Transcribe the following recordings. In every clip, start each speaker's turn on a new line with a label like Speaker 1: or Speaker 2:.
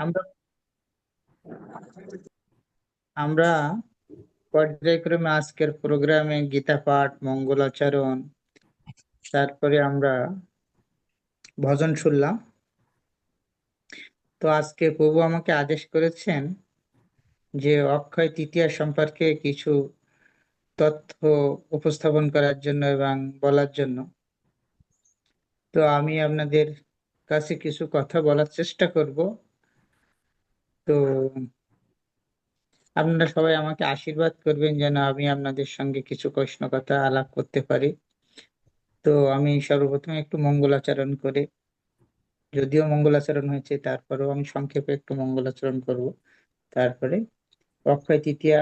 Speaker 1: আমরা আমরা পর্যায়ক্রমে আজকের প্রোগ্রামে গীতা পাঠ, মঙ্গলাচরণ, তারপরে আমরা ভজন শুনলাম। তো আজকে প্রভু আমাকে আদেশ করেছেন যে অক্ষয় তৃতীয়া সম্পর্কে কিছু তথ্য উপস্থাপন করার জন্য এবং বলার জন্য। তো আমি আপনাদের কাছে কিছু কথা বলার চেষ্টা করব। তো আপনারা সবাই আমাকে আশীর্বাদ করবেন যেন আমি আপনাদের সঙ্গে কিছু প্রশ্ন কথা আলাপ করতে পারি। তো আমি সর্বপ্রথমে একটু মঙ্গলাচরণ করে, যদিও মঙ্গলাচরণ হয়েছে তারপরেও আমি সংক্ষেপে একটু মঙ্গলাচরণ করব। তারপরে অক্ষয় তৃতীয়া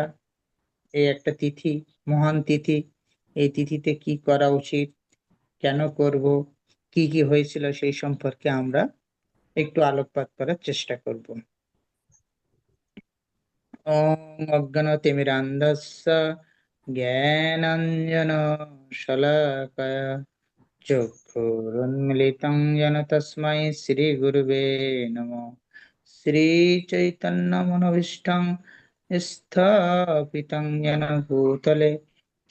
Speaker 1: এই একটা তিথি, মহান তিথি। এই তিথিতে কি করা উচিত, কেন করব, কি কি হয়েছিল সেই সম্পর্কে আমরা একটু আলোকপাত করার চেষ্টা করব। ওম অজ্ঞানতিমিরান্ধস্য জ্ঞানাঞ্জন শলাকয়া চক্ষুরুন্মিলিतं येन तस्मै श्रीगुरुवे नमः। श्रीचैतन्यमनोभीष्टं स्थापितं येन भूतले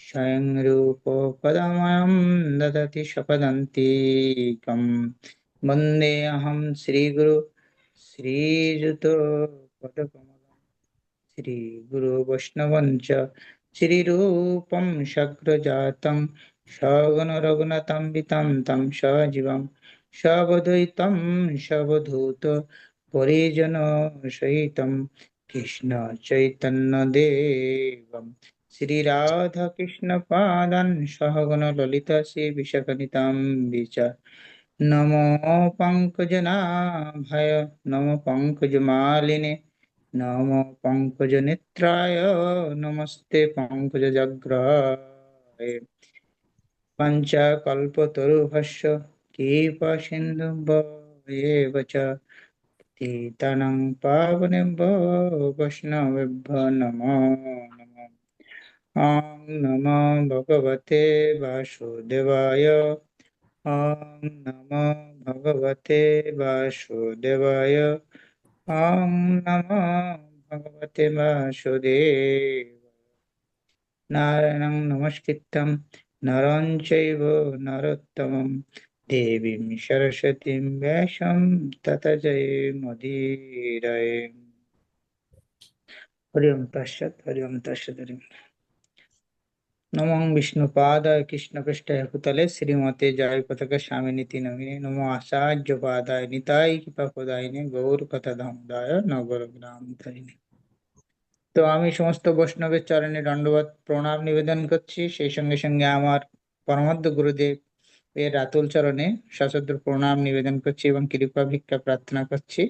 Speaker 1: स्वयं रूप पदमहं ददति स्वपदान्तिकं। वन्देऽहं श्रीगुरु श्रीयुतो पदकमलं श्रीगुरु वैष्णवञ्च श्रीरूपं सग्रजातं सगण रघुनाथान्वितं तं सजीवं सवद्वैतं सवधूत परिजन सहितं कृष्ण चैतन्य देवं श्रीराधा कृष्ण पादान् सहगण ललिता श्री विशाखनितां विच। नमो पंकजनाभय, नमो पंकजमालिने, नमो पंकजनेत्राय, नमस्ते पंकजजाग्रहाय। पञ्चकल्पतरुभ्यश्च कृपासिन्धुभ्येव च पतितानां पावनेभ्यो वैष्णवेभ्यो नमो नमः। ॐ नमो भगवते वासुदेवाय, ॐ नमो भगवते वासुदेवाय, ॐ नमो भगवते वासुदेवाय। नारायणं नमस्कृत्यं नरं चैव नरोत्तमं देवीं सरस्वतीं व्यासं ततो जयमुदीरये। हरि ओम तत्सत्, हरि ओम तत्सत्, हरि ओम। नमो विष्णुपादाय कृष्णपृष्ठाय भूतले श्रीमते जयपताका स्वामिनीति नमिने, नमो आचार्यपादाय निताय कृपाप्रदायिने गौरकथाधामदाय नगरग्राम धरिणे। তো আমি সমস্ত বৈষ্ণবের চরণে দণ্ডবত প্রণাম নিবেদন করছি, সেই সঙ্গে সঙ্গে আমার পরমাদ্য গুরুদেব এর রাতুল চরণে সশ্রদ্ধ প্রণাম নিবেদন করছি এবং কৃপা ভিক্ষা প্রার্থনা করছি।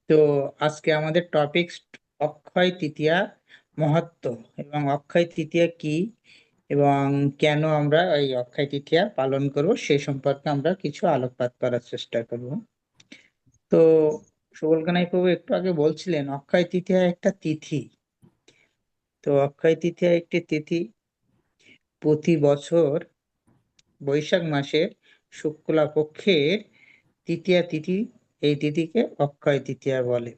Speaker 1: তো আজকে আমাদের টপিক অক্ষয় তৃতীয়া মহত্ব এবং অক্ষয় তৃতীয়া কি এবং কেন আমরা এই অক্ষয় তৃতীয়া পালন করব সেই সম্পর্কে আমরা কিছু আলোকপাত করার চেষ্টা করব। তো সুবল কানাই প্রভু একটু আগে বলছিলেন অক্ষয় তৃতীয়া একটা তিথি। তো অক্ষয় তৃতীয়া একটি তিথি, প্রতি বছর বৈশাখ মাসের শুক্লা পক্ষের তৃতীয়া তিথি, এই তিথিকে অক্ষয় তৃতীয়া বলে।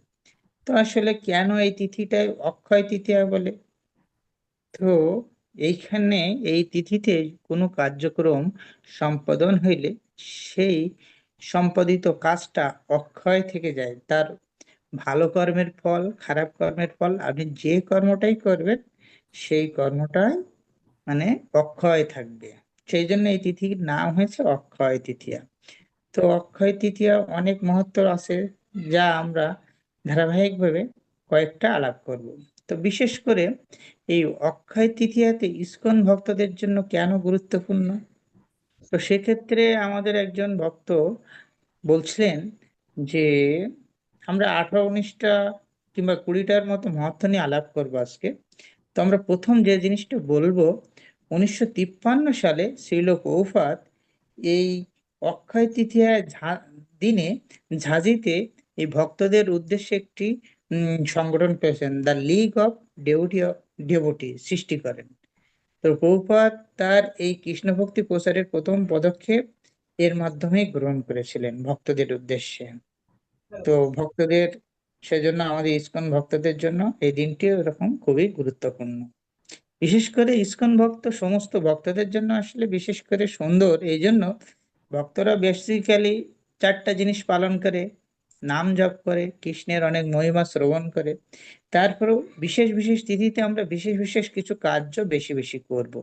Speaker 1: তো আসলে কেন এই তিথিটায় অক্ষয় তৃতীয়া বলে? তো এইখানে এই তিথিতে কোনো কার্যক্রম সম্পাদন হইলে সেই সম্পাদিত কাজটা অক্ষয় থেকে যায়। তার ভালো কর্মের ফল, খারাপ কর্মের ফল, আপনি যে কর্মটাই করবেন সেই কর্মটাই মানে অক্ষয় থাকবে। সেই জন্য এই তিথির নাম হয়েছে অক্ষয় তৃতীয়া। তো অক্ষয় তৃতীয়া অনেক মহত্ব আছে, যা আমরা ধারাবাহিকভাবে কয়েকটা আলাপ করব। তো বিশেষ করে এই অক্ষয় তৃতীয়াতে ইসকন ভক্তদের জন্য কেন গুরুত্বপূর্ণ, তো সেক্ষেত্রে আমাদের একজন ভক্ত বলছিলেন যে আমরা 18-19টা কিংবা 20টার মতো মহত্ব নিয়ে আলাপ করবো আজকে। তো আমরা প্রথম যে জিনিসটা বলবো, 1953 সালে শ্রীল প্রভুপাদ এই অক্ষয় তৃতীয়া দিনে ঝাঁঝিতে এই ভক্তদের উদ্দেশ্যে একটি সংগঠন করেছেন, দ্য লিগ অফ ডেভোটি সৃষ্টি করেন। তো প্রভুপাদ তার এই কৃষ্ণ ভক্তি প্রচারের প্রথম পদক্ষেপ এর মাধ্যমে গ্রহণ করেছিলেন ভক্তদের উদ্দেশ্যে। তো ভক্তদের, সেজন্য আমাদের ইসকন ভক্তদের জন্য এই দিনটি এরকম খুবই গুরুত্বপূর্ণ। বিশেষ করে ইসকন ভক্ত সমস্ত ভক্তদের জন্য আসলে বিশেষ করে সুন্দর এই জন্য, ভক্তরা বেসিক্যালি চারটা জিনিস পালন করে: নাম জপ করে, কৃষ্ণের অনেক মহিমা শ্রবণ করে, তারপরেও বিশেষ বিশেষ তিথিতে আমরা বিশেষ বিশেষ কিছু কার্য বেশি বেশি করব,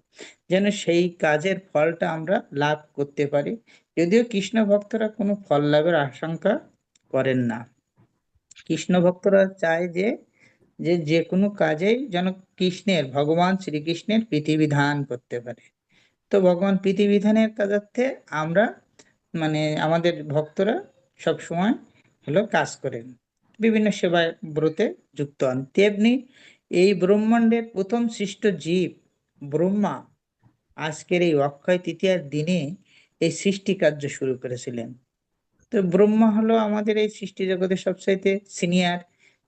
Speaker 1: যেন সেই কাজের ফলটা আমরা লাভ করতে পারি। যদিও কৃষ্ণ ভক্তরা কোনো ফল লাভের আশঙ্কা করেন না। কৃষ্ণ ভক্তরা চায় যে যে যে কোনো কাজেই যেন কৃষ্ণের, ভগবান শ্রীকৃষ্ণের প্রীতিবিধান করতে পারে। তো ভগবান প্রীতিবিধানের কাজার্থে আমরা, মানে আমাদের ভক্তরা সব সময় কাজ করেন, বিভিন্ন সেবায় ব্রতে যুক্ত হন। তেমনি এই ব্রহ্মাণ্ডের প্রথম সৃষ্ট জীব ব্রহ্মা আজকের এই অক্ষয় তৃতীয়ার দিনে এই সৃষ্টি কার্য শুরু করেছিলেন। তো ব্রহ্মা হলো আমাদের এই সৃষ্টি জগতের সবচাইতে সিনিয়র,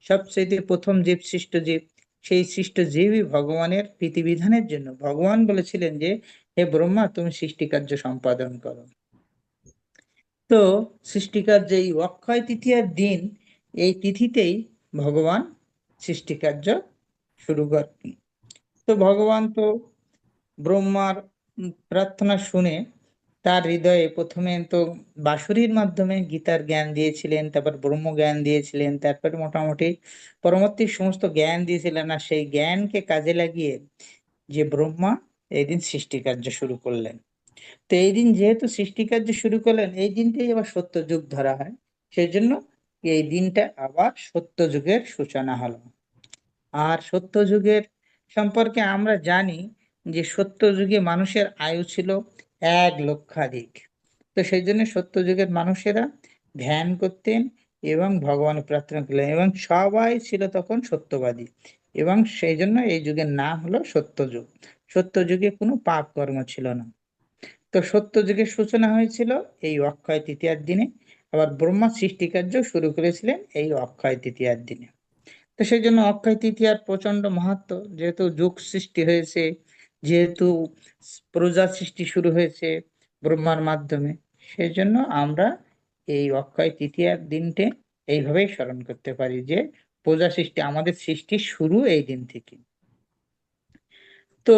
Speaker 1: সবচাইতে প্রথম জীব, সৃষ্ট জীব। সেই সৃষ্ট জীবই ভগবানের প্রীতিবিধানের জন্য ভগবান বলেছিলেন যে, হে ব্রহ্মা, তুমি সৃষ্টি কার্য সম্পাদন করো। তো সৃষ্টিকার্য এই অক্ষয় তৃতীয়ার দিন, এই তিথিতেই ভগবান সৃষ্টিকার্য শুরু করেন। তো ভগবান তো ব্রহ্মার প্রার্থনা শুনে তার হৃদয়ে প্রথমে তো বাঁশুরির মাধ্যমে গীতার জ্ঞান দিয়েছিলেন, তারপর ব্রহ্ম জ্ঞান দিয়েছিলেন, তারপরে মোটামুটি পরবর্তী সমস্ত জ্ঞান দিয়েছিলেন। আর সেই জ্ঞানকে কাজে লাগিয়ে যে ব্রহ্মা এই দিন সৃষ্টিকার্য শুরু করলেন। তো এই দিন যেহেতু সৃষ্টিকার্য শুরু করলেন, এই দিনটাই আবার সত্য যুগ ধরা হয়, সেই জন্য এই দিনটা আবার সত্য যুগের সূচনা হলো। আর সত্য যুগের সম্পর্কে আমরা জানি যে সত্য যুগে মানুষের আয়ু ছিল 1,00,000 তো সেই জন্য সত্য যুগের মানুষেরা ধ্যান করতেন এবং ভগবান প্রার্থনা করলেন, এবং সবাই ছিল তখন সত্যবাদী, এবং সেই জন্য এই যুগের নাম হলো সত্য যুগ। সত্য যুগে কোনো পাপ কর্ম ছিল না। তো সত্য যুগের সূচনা হয়েছিল এই অক্ষয় তৃতীয়ার দিনে। আবার ব্রহ্মা সৃষ্টিকার্য শুরু করেছিলেন এই অক্ষয় তৃতীয়ার দিনে। তো সেই জন্য অক্ষয় তৃতীয়ার প্রচন্ড মাহাত্ম্য, যেহেতু যুগ সৃষ্টি হয়েছে, যেহেতু প্রজা সৃষ্টি শুরু হয়েছে ব্রহ্মার মাধ্যমে, সেই জন্য আমরা এই অক্ষয় তৃতীয়ার দিনটে এইভাবেই স্মরণ করতে পারি যে প্রজা সৃষ্টি, আমাদের সৃষ্টি শুরু এই দিন থেকে। তো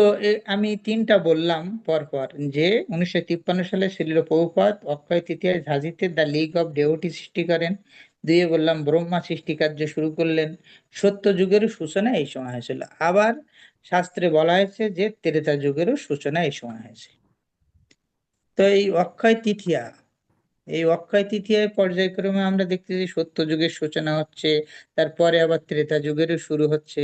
Speaker 1: আমি তিনটা বললাম পরপর, যে 1953 সালে শ্রীল প্রভুপাদ অক্ষয় তৃতীয়ায় ঝাঁসিতে দ্য লিগ অফ ডেভোটি সৃষ্টি করেন। দুইয়ে বললাম ব্রহ্মা সৃষ্টি কার্য শুরু করলেন। সত্য যুগেরও সূচনা এই সময় হয়েছিল। আবার শাস্ত্রে বলা হয়েছে যে ত্রেতা যুগেরও সূচনা এই সময় হয়েছে। তো এই অক্ষয় তৃতীয়ায় পর্যায়ক্রমে আমরা দেখতেছি সত্য যুগের সূচনা হচ্ছে, তারপরে আবার ত্রেতা যুগেরও শুরু হচ্ছে।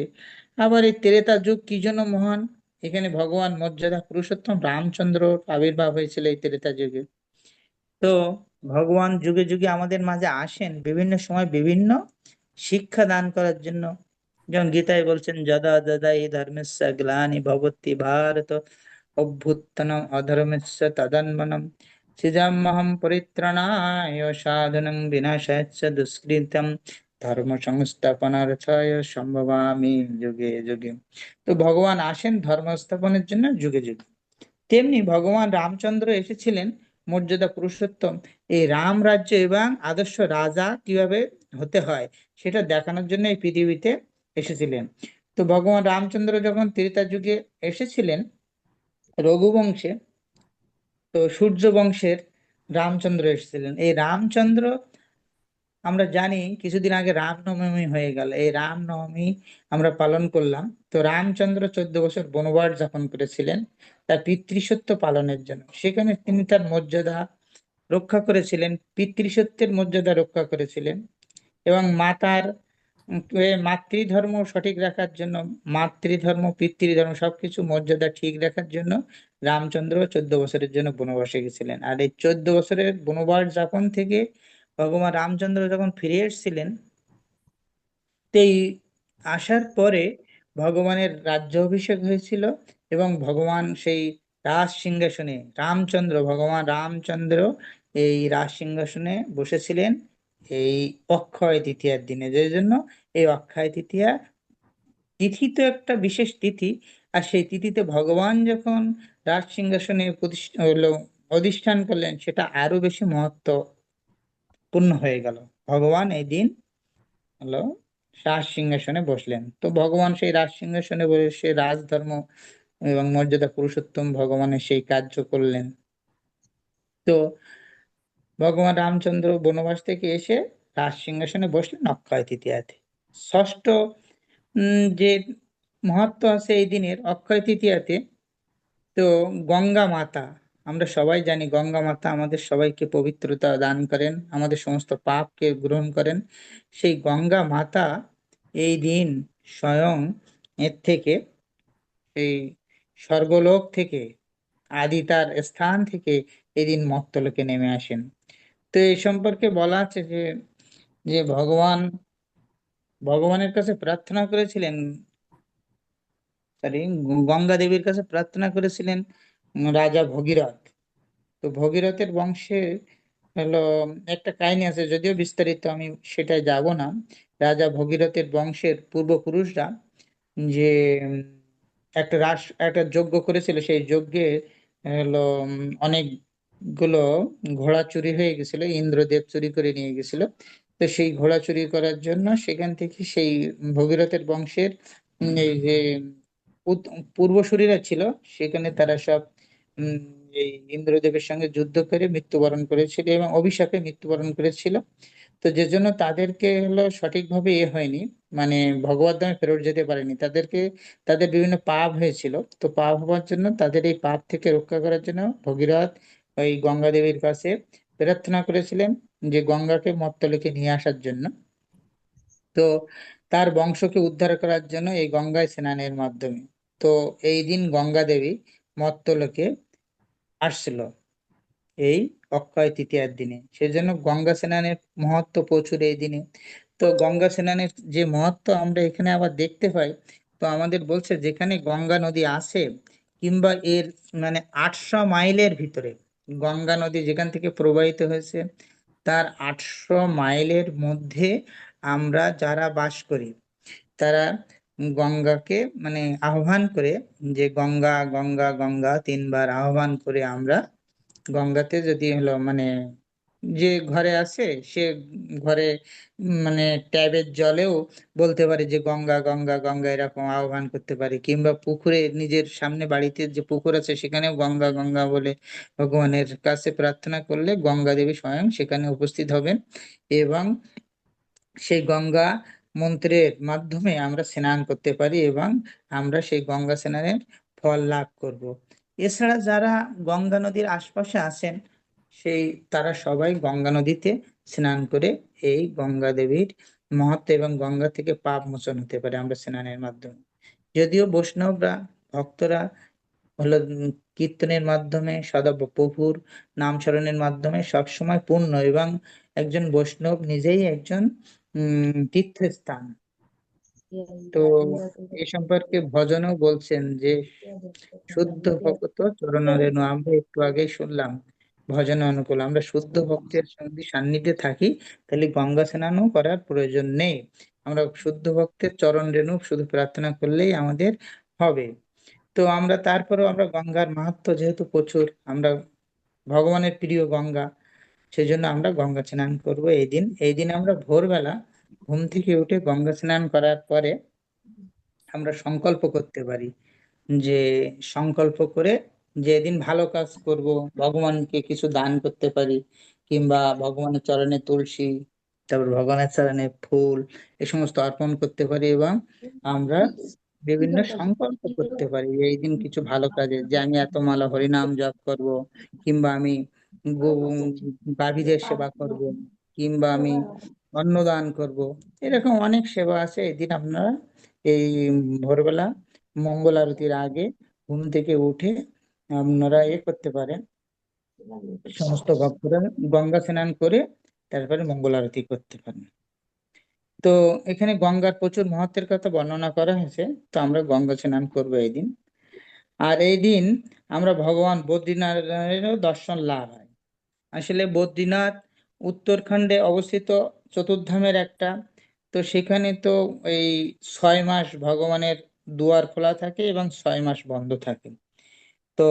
Speaker 1: আবার এই ত্রেতা যুগ কি জন্য মহান? এখানে ভগবান মর্যাদা পুরুষোত্তম রামচন্দ্র আবির্ভাব হয়েছিল এই ত্রেতা যুগে। তো ভগবান যুগে যুগে আমাদের মাঝে আসেন বিভিন্ন সময় বিভিন্ন শিক্ষা দান করার জন্য। যেমন গীতায় বলছেন, যদা যদা এই ধর্মস্য গ্লানি ভবতি ভারত অভ্যুত্থানম অধর্মস্য তদান্মনম সৃজাম্যহম পরিত্রাণায় সাধনং বিনাশায় চ দুষ্কৃতম ধর্ম সংস্থাপনার্থায় সম্ভবামি যুগে যুগে। তো ভগবান আসেন ধর্ম স্থাপনের জন্য যুগে যুগে। তেমনি ভগবান রামচন্দ্র এসেছিলেন মর্যাদা পুরুষোত্তম এই রাম রাজ্য এবং আদর্শ রাজা কিভাবে হতে হয় সেটা দেখানোর জন্য এই পৃথিবীতে এসেছিলেন। তো ভগবান রামচন্দ্র যখন ত্রেতা যুগে এসেছিলেন রঘুবংশে, তো সূর্য বংশের রামচন্দ্র এসেছিলেন। এই রামচন্দ্র, আমরা জানি কিছুদিন আগে রামনবমী হয়ে গেল, এই রামনবমী আমরা পালন করলাম। তো রামচন্দ্র 14 বছর বনবাস যাপন করেছিলেন তার পিতৃসত্য পালনের জন্য। সেখানে তিনি তার মর্যাদা রক্ষা করেছিলেন, পিতৃসত্যের মর্যাদা রক্ষা করেছিলেন, এবং মাতার মাতৃধর্ম সঠিক রাখার জন্য, মাতৃধর্ম পিতৃধর্ম সবকিছু মর্যাদা ঠিক রাখার জন্য রামচন্দ্র 14 বছরের জন্য বনবাসে গেছিলেন। আর এই 14 বছরের বনবাস যাপন থেকে ভগবান রামচন্দ্র যখন ফিরে এসেছিলেন, এই আসার পরে ভগবানের রাজ্যাভিষেক হয়েছিল, এবং ভগবান সেই রাজ সিংহাসনে ভগবান রামচন্দ্র এই রাজ সিংহাসনে বসেছিলেন এই অক্ষয় তৃতীয়ার দিনে। যে জন্য এই অক্ষয় তৃতীয়া তিথি তো একটা বিশেষ তিথি, আর সেই তিথিতে ভগবান যখন রাজ সিংহাসনে প্রতিষ্ঠা হলো, অধিষ্ঠান করলেন, সেটা আরো বেশি মহত্বপূর্ণ হয়ে গেল ভগবান এই দিন হলো রাজ সিংহাসনে বসলেন। তো ভগবান সেই রাজ সিংহাসনে বসে রাজধর্ম এবং মর্যাদা পুরুষোত্তম ভগবানের সেই কার্য করলেন। তো ভগবান রামচন্দ্র বনবাস থেকে এসে রাজ সিংহাসনে বসলেন অক্ষয় তৃতীয়াতে। ষষ্ঠ যে মহত্ব আছে এই দিনের অক্ষয় তৃতীয়াতে, তো গঙ্গা মাতা, আমরা সবাই জানি গঙ্গা মাতা আমাদের সবাইকে পবিত্রতা দান করেন, আমাদের সমস্ত পাপকে গ্রহণ করেন। সেই গঙ্গা মাতা এই দিন স্বয়ং এর থেকে, এই স্বর্গলোক থেকে, আদি তার স্থান থেকে এদিন মর্তলোকে নেমে আসেন। তো এই সম্পর্কে বলা আছে যে যে ভগবানের কাছে প্রার্থনা করেছিলেন, সরি, গঙ্গা দেবীর কাছে প্রার্থনা করেছিলেন রাজা ভগীরথ। তো ভগীরথের বংশে হলো একটা কাহিনী আছে, যদিও বিস্তারিত আমি সেটাই যাব না। রাজা ভগীরথের বংশের পূর্বপুরুষরা যে একটা যজ্ঞ করেছিল, সেই যজ্ঞে হলো অনেকগুলো ঘোড়া চুরি হয়ে গেছিল, ইন্দ্রদেব চুরি করে নিয়ে গেছিল। তো সেই ঘোড়া চুরি করার জন্য সেখান থেকে সেই ভগীরথের বংশের এই যে পূর্বসূরীরা ছিল, সেখানে তারা সব উম, এই ইন্দ্রদেবের সঙ্গে যুদ্ধ করে মৃত্যুবরণ করেছিল এবং অভিশাপে মৃত্যুবরণ করেছিল। তো যে জন্য তাদেরকে হলো সঠিকভাবে হয়নি, মানে ভগবত ধামে ফেরত যেতে পারেনি তাদেরকে, তাদের বিভিন্ন পাপ হয়েছিল। তো পাপ হওয়ার জন্য তাদের এই পাপ থেকে রক্ষা করার জন্য ভগীরথ ওই গঙ্গা দেবীর কাছে প্রার্থনা করেছিলেন যে গঙ্গাকে মর্তলোকে নিয়ে আসার জন্য। তো তার বংশকে উদ্ধার করার জন্য এই গঙ্গায় স্নানের মাধ্যমে, তো এই দিন গঙ্গা দেবী মর্তলোকে আসছিল এই অক্ষয় তৃতীয়ার দিনে। সেজন্য গঙ্গা স্নানের মহত্ব প্রচুর এই দিনে। তো গঙ্গা স্নানের যে মহত্ব আমরা এখানে আবার দেখতে পাই, তো আমাদের বলছে যেখানে গঙ্গা নদী আসে, কিংবা এর মানে 800 মাইলের ভিতরে গঙ্গা নদী যেখান থেকে প্রবাহিত হয়েছে, তার 800 মাইলের মধ্যে আমরা যারা বাস করি, তারা গঙ্গাকে মানে আহ্বান করে, যে গঙ্গা গঙ্গা গঙ্গা তিনবার আহ্বান করে আমরা গঙ্গাতে যদি হলো মানে যে ঘরে আছে সে ঘরে মানে ট্যাবের জলেও বলতে পারে যে গঙ্গা গঙ্গা গঙ্গা, এরকম আহ্বান করতে পারে। কিংবা পুকুরে, নিজের সামনে বাড়িতে যে পুকুর আছে সেখানেও গঙ্গা গঙ্গা বলে ভগবানের কাছে প্রার্থনা করলে গঙ্গা দেবী স্বয়ং সেখানে উপস্থিত হবেন, এবং সেই গঙ্গা মন্ত্রের মাধ্যমে আমরা স্নান করতে পারি এবং আমরা সেই গঙ্গা স্নানের ফল লাভ করব। এছাড়া যারা গঙ্গা নদীর আশপাশে আছেন, সেই তারা সবাই গঙ্গা নদীতে স্নান করে এই গঙ্গা দেবীর মহত্ব এবং গঙ্গা থেকে পাপ মোচন হতে পারে আমরা স্নানের মাধ্যমে। যদিও বৈষ্ণবরা, ভক্তরা হলো কীর্তনের মাধ্যমে, সদা প্রভুর নাম স্মরণের মাধ্যমে সবসময় পূর্ণ, এবং একজন বৈষ্ণব নিজেই একজন তীর্থস্থান। তো এ সম্পর্কে ভজনও বলছেন যে শুদ্ধ ভক্ত চরণ রেণু, আমরা একটু আগেই শুনলাম ভজনে অনুকূল, আমরা শুদ্ধ ভক্তের সঙ্গে সান্নিধ্যে থাকি, তাহলে গঙ্গা স্নানও করার প্রয়োজন নেই। আমরা শুদ্ধ ভক্তের চরণ রেণু শুধু প্রার্থনা করলেই আমাদের হবে। তো আমরা তারপরেও আমরা গঙ্গার মাহাত্ম্য যেহেতু প্রচুর, আমরা ভগবানের প্রিয় গঙ্গা, সেজন্য আমরা গঙ্গা স্নান করব এই দিন। এই দিন আমরা ভোরবেলা ঘুম থেকে উঠে গঙ্গা স্নান করার পরে আমরা সংকল্প করতে পারি, যে সংকল্প করে যে এদিন ভালো কাজ করব, ভগবানকে কিছু দান করতে পারি, কিংবা ভগবানের চরণে তুলসী, তারপর ভগবানের চরণে ফুল, এ সমস্ত অর্পণ করতে পারি। এবং আমরা বিভিন্ন সংকল্প করতে পারি এই দিন কিছু ভালো কাজে, যে আমি এত মালা হরিনাম জপ করব, কিংবা আমি গাভীদের সেবা করব, কিংবা আমি অন্নদান করব। এরকম অনেক সেবা আছে এই দিন আপনারা এই ভোরবেলা মঙ্গল আরতির আগে ঘুম থেকে উঠে আপনারা করতে পারেন। সমস্ত ভক্তরা গঙ্গা স্নান করে তারপরে মঙ্গল আরতি করতে পারেন। তো এখানে গঙ্গার প্রচুর মহত্বের কথা বর্ণনা করা হয়েছে, তো আমরা গঙ্গা স্নান করবো এই দিন। আর এই দিন আমরা ভগবান বদ্রীনারায়ণেরও দর্শন লাভ হয়। আসলে বদ্রীনাথ উত্তরাখণ্ডে অবস্থিত চতুর্ধামের একটা। তো সেখানে তো এই 6 মাস ভগবানের দুয়ার খোলা থাকে এবং 6 মাস বন্ধ থাকে। তো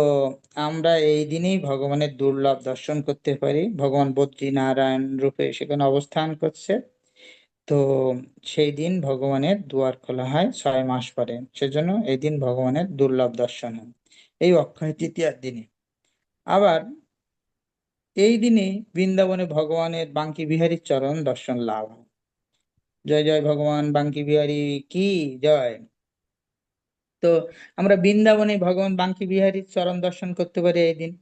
Speaker 1: আমরা এই দিনেই ভগবানের দুর্লভ দর্শন করতে পারি। ভগবান বদ্রী নারায়ণ রূপে সেখানে অবস্থান করছে। তো সেই দিন ভগবানের দুয়ার খোলা হয় 6 মাস পরে, সেজন্য এই দিন ভগবানের দুর্লভ দর্শন হয় এই অক্ষয় তৃতীয়ার দিনে। আবার এই দিনে বৃন্দাবনে ভগবানের বাঙ্কি বিহারীর চরণ দর্শন লাভ হয়। জয় জয় ভগবান বাঙ্কি বিহারী কি জয়। তো আমরা বৃন্দাবনে ভগবান বাঙ্কি বিহারীর চরণ দর্শন করতে পারি এই দিন।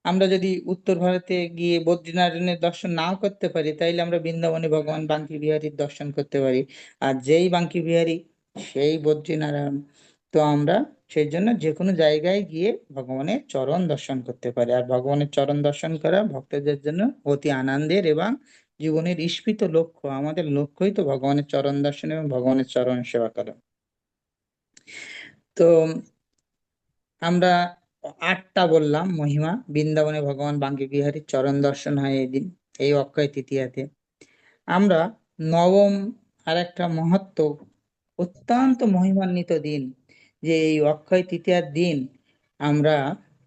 Speaker 1: আমরা যদি উত্তর ভারতে গিয়ে বদ্রীনারায়ণের দর্শন নাও করতে পারি, তাইলে আমরা বৃন্দাবনে ভগবান বাঙ্কি বিহারীর দর্শন করতে পারি। আর যেই বাঙ্কি বিহারী সেই বদ্রীনারায়ণ। তো আমরা সেই জন্য যে কোনো জায়গায় গিয়ে ভগবানের চরণ দর্শন করতে পারি। আর ভগবানের চরণ দর্শন করা ভক্তদের জন্য অতি আনন্দের এবং জীবনের ইষ্পিত লক্ষ্য। আমাদের লক্ষ্যই তো ভগবানের চরণ দর্শন এবং ভগবানের চরণ সেবা করা। তো আমরা 8টা বললাম মহিমা। বৃন্দাবনে ভগবান বাঙ্কি বিহারীর চরণ দর্শন হয় এই দিন, এই অক্ষয় তৃতীয়াতে। আমরা নবম আর একটা মহত্ব, অত্যন্ত মহিমান্বিত দিন, যে এই অক্ষয় তৃতীয়ার দিন আমরা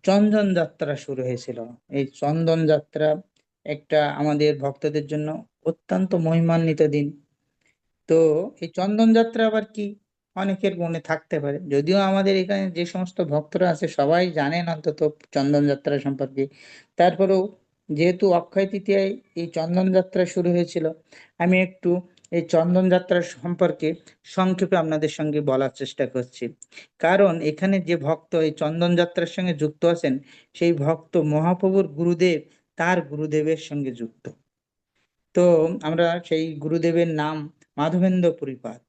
Speaker 1: চন্দন যাত্রা শুরু হয়েছিল। এই চন্দন যাত্রা একটা আমাদের ভক্তদের জন্য অত্যন্ত মহিমান্বিত দিন। তো এই চন্দন যাত্রা আবার কি, অনেকের মনে থাকতে পারে, যদিও আমাদের এখানে যে সমস্ত ভক্তরা আছে সবাই জানেন অন্তত চন্দন যাত্রা সম্পর্কে। তারপরেও যেহেতু অক্ষয় তৃতীয়ায় এই চন্দন যাত্রা শুরু হয়েছিল, আমি একটু এই চন্দন যাত্রা সম্পর্কে সংক্ষেপে আপনাদের সঙ্গে বলার চেষ্টা করছি। কারণ এখানে যে ভক্ত এই চন্দন যাত্রার সঙ্গে যুক্ত আছেন, সেই ভক্ত মহাপ্রভুর গুরুদেব তার গুরুদেবের সঙ্গে যুক্ত। তো আমরা সেই গুরুদেবের নাম মাধবেন্দ্র পুরীপাদ।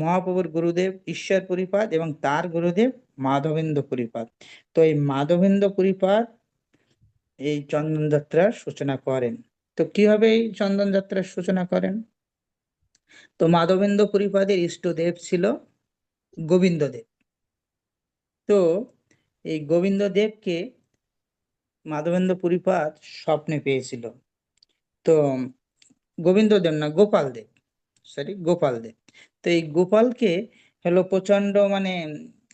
Speaker 1: মহাপ্রভুর গুরুদেব ঈশ্বর পুরীপাদ এবং তার গুরুদেব মাধবেন্দ্র পুরীপাদ। তো এই মাধবেন্দ্র পুরীপাদ এই চন্দন যাত্রার সূচনা করেন। তো কিভাবে এই চন্দন যাত্রার সূচনা করেন? তো মাধবেন্দ্র পুরীপাদের ইষ্টদেব ছিল গোবিন্দদেব। তো এই গোবিন্দদেবকে মাধবেন্দ্র পুরীপাদ স্বপ্নে পেয়েছিল। তো গোবিন্দ দেব না, গোপাল দেব, সরি গোপাল দেব। তো এই গোপালকে হলো প্রচন্ড মানে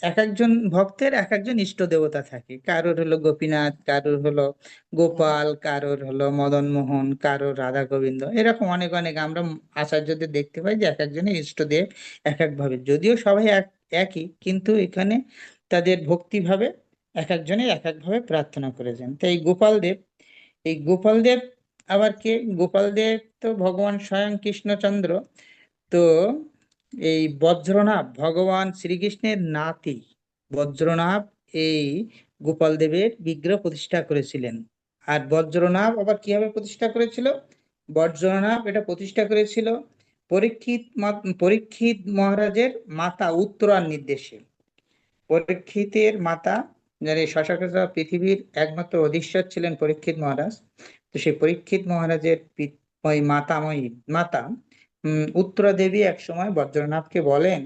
Speaker 1: এক একজন ভক্তের এক একজন ইষ্ট দেবতা থাকে। কারোর হলো গোপীনাথ, কারোর হলো গোপাল, কারোর হলো মদন মোহন, কারোর রাধা গোবিন্দ, এরকম অনেক অনেক আমরা আচার্যদের দেখতে পাই যে এক একজনের ইষ্ট দেব এক এক ভাবে, যদিও সবাই একই, কিন্তু এখানে তাদের ভক্তি ভাবে এক একজনের এক এক ভাবে প্রার্থনা করেছেন। তো এই গোপাল দেব আবার কে? গোপাল দেব তো ভগবান স্বয়ং কৃষ্ণচন্দ্র। তো এই বজ্রনাভ ভগবান শ্রীকৃষ্ণের নাতি বজ্রনাভ এই গোপাল দেবের বিগ্রহ প্রতিষ্ঠা করেছিলেন। আর বজ্রনাভ আবার কিভাবে প্রতিষ্ঠা করেছিল? বজ্রনাভ এটা প্রতিষ্ঠা করেছিল পরীক্ষিত মহারাজের মাতা উত্তরার নির্দেশে। পরীক্ষিতের মাতা, যার এই সচরাচর পৃথিবীর একমাত্র অধীশ্বর ছিলেন পরীক্ষিত মহারাজ। তো সেই পরীক্ষিত মহারাজের ওই মাতা উত্তরা দেবী এক সময় বজ্রনাথকে বলেন,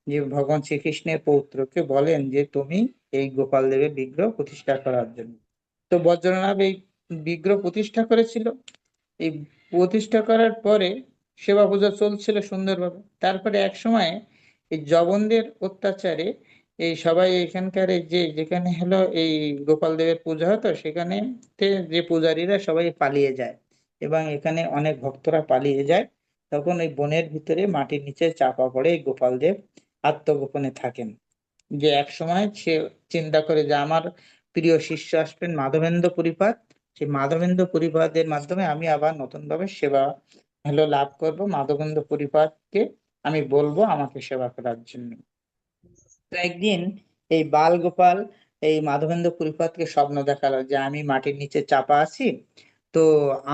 Speaker 1: যে ভগবান শ্রীকৃষ্ণের পৌত্রকে বলেন যে তুমি এই গোপাল দেবের বিগ্রহ প্রতিষ্ঠা করার জন্য। তো বজ্রনাভ এই বিগ্রহ প্রতিষ্ঠা করেছিল। এই প্রতিষ্ঠা করার পরে সেবা পূজা চলছিল সুন্দরভাবে। তারপরে এক সময় এই জবনদের অত্যাচারে এই সবাই এখানকার এই যে যেখানে হলো এই গোপাল দেবের পূজা হতো, সেখানে যে পূজারীরা সবাই পালিয়ে যায় এবং এখানে অনেক ভক্তরা পালিয়ে যায়। তখন ওই বনের ভিতরে মাটির নিচে চাপা পড়ে এই গোপাল দেব আত্মগোপনে থাকেন। যে এক সময় সে চিন্তা করে যে আমার প্রিয় শিষ্য আসবেন মাধবেন্দ্র পুরীপাদ, সেই মাধবেন্দ্র পুরীপাদের মাধ্যমে আমি আবার নতুন ভাবে সেবা লাভ করব। মাধবেন্দ্র পুরীপাদকে আমি বলবো আমাকে সেবা করার জন্য। তো একদিন এই বাল গোপাল এই মাধবেন্দ্র পুরীপাদকে স্বপ্ন দেখালো যে আমি মাটির নিচে চাপা আছি, তো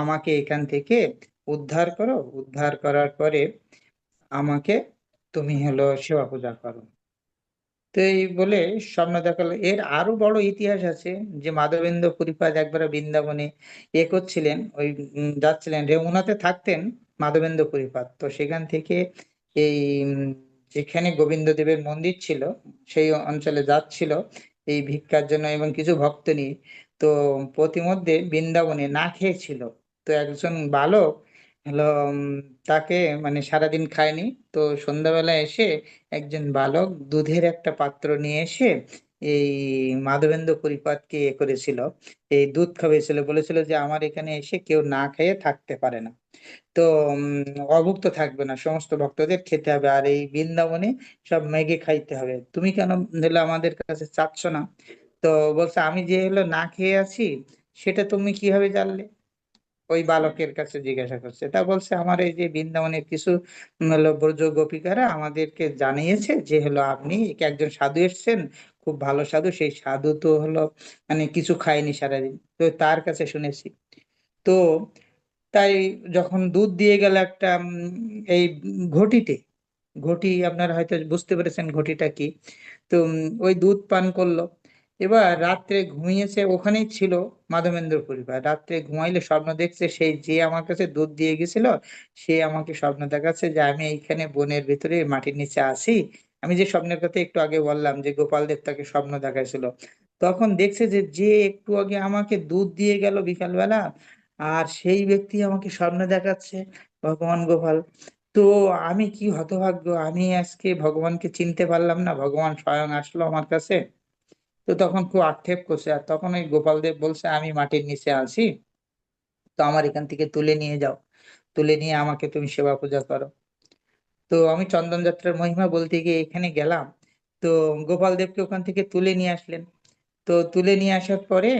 Speaker 1: আমাকে এখান থেকে উদ্ধার করো, উদ্ধার করার পরে আমাকে তুমি সেবা পূজা করো। তো এই বলে স্বপ্ন দেখালো। এর আরো বড় ইতিহাস আছে, যে মাধবেন্দ্র পুরীপাদ একবার বৃন্দাবনে করছিলেন, ওই যাচ্ছিলেন, রেমুনাতে থাকতেন মাধবেন্দ্র পুরীপাদ। তো সেখান থেকে এই যেখানে গোবিন্দ দেবের মন্দির ছিল সেই অঞ্চলে যাচ্ছিল এই ভিক্ষার জন্য এবং কিছু ভক্ত নিয়ে। তো প্রতিমধ্যে বৃন্দাবনে না খেয়েছিল। তো একজন বালক হলো উম, তাকে মানে সারাদিন খায়নি। তো সন্ধ্যাবেলা এসে একজন বালক দুধের একটা পাত্র নিয়ে এসে এই মাধবেন্দ্র পরিপাতকে করেছিল, এই দুধ খাওয়িয়েছিল, বলেছিল যে আমার এখানে এসে কেউ না খেয়ে থাকতে পারে না। তো অভুক্ত থাকবে না, সমস্ত ভক্তদের খেতে হবে, আর এই বৃন্দাবনে সব ম্যাগি খাইতে হবে, তুমি কেন হলো আমাদের কাছে চাচ্ছ না? তো বলছে আমি যে হলো না খেয়ে আছি সেটা তুমি কিভাবে জানলে? ওই বালকের কাছে জিজ্ঞাসা করছে। তা বলছে আমার এই যে বৃন্দাবনের কিছু হলো ব্রজ গোপিকারা আমাদেরকে জানিয়েছে যে হলো আপনি একজন সাধু এসেছেন, খুব ভালো সাধু, সেই সাধু তো হলো মানে কিছু খায়নি সারাদিন, তো তার কাছে শুনেছি। তো তাই যখন দুধ দিয়ে গেল একটা এই ঘটিতে, ঘটি আপনারা হয়তো বুঝতে পেরেছেন ঘটিটা কি। তো ওই দুধ পান করলো। এবার রাত্রে ঘুমিয়েছে, ওখানেই ছিল মাধবেন্দ্র পরিবার। রাত্রে ঘুমাইলে স্বপ্ন দেখছে সেই যে আমার কাছে দুধ দিয়ে গেছিল, সে আমাকে স্বপ্ন দেখাচ্ছে যে আমি এইখানে বনের ভিতরে মাটির নিচে আছি। আমি যে স্বপ্নের কথা একটু আগে বললাম যে গোপাল দেব তাকে স্বপ্ন দেখাইছিল, তখন দেখছে যে যে একটু আগে আমাকে দুধ দিয়ে গেল বিকালবেলা, আর সেই ব্যক্তি আমাকে স্বপ্ন দেখাচ্ছে, ভগবান গোপাল। তো আমি কি হতভাগ্য, আমি আজকে ভগবানকে চিনতে পারলাম না, ভগবান স্বয়ং আসলো আমার কাছে। তো তখন খুব আক্ষেপ করছে, আর তখন ওই গোপাল দেব বলছে আমি মাটির নিচে আছি, তো আমার এখান থেকে তুলে নিয়ে যাও, তুলে নিয়ে আমাকে তুমি সেবা পূজা করো। তো আমি চন্দন যাত্রার মহিমা বলতে গিয়ে এখানে গেলাম। তো গোপাল দেবকে ওখান থেকে তুলে নিয়ে আসলেন। তো তুলে নিয়ে আসার পরে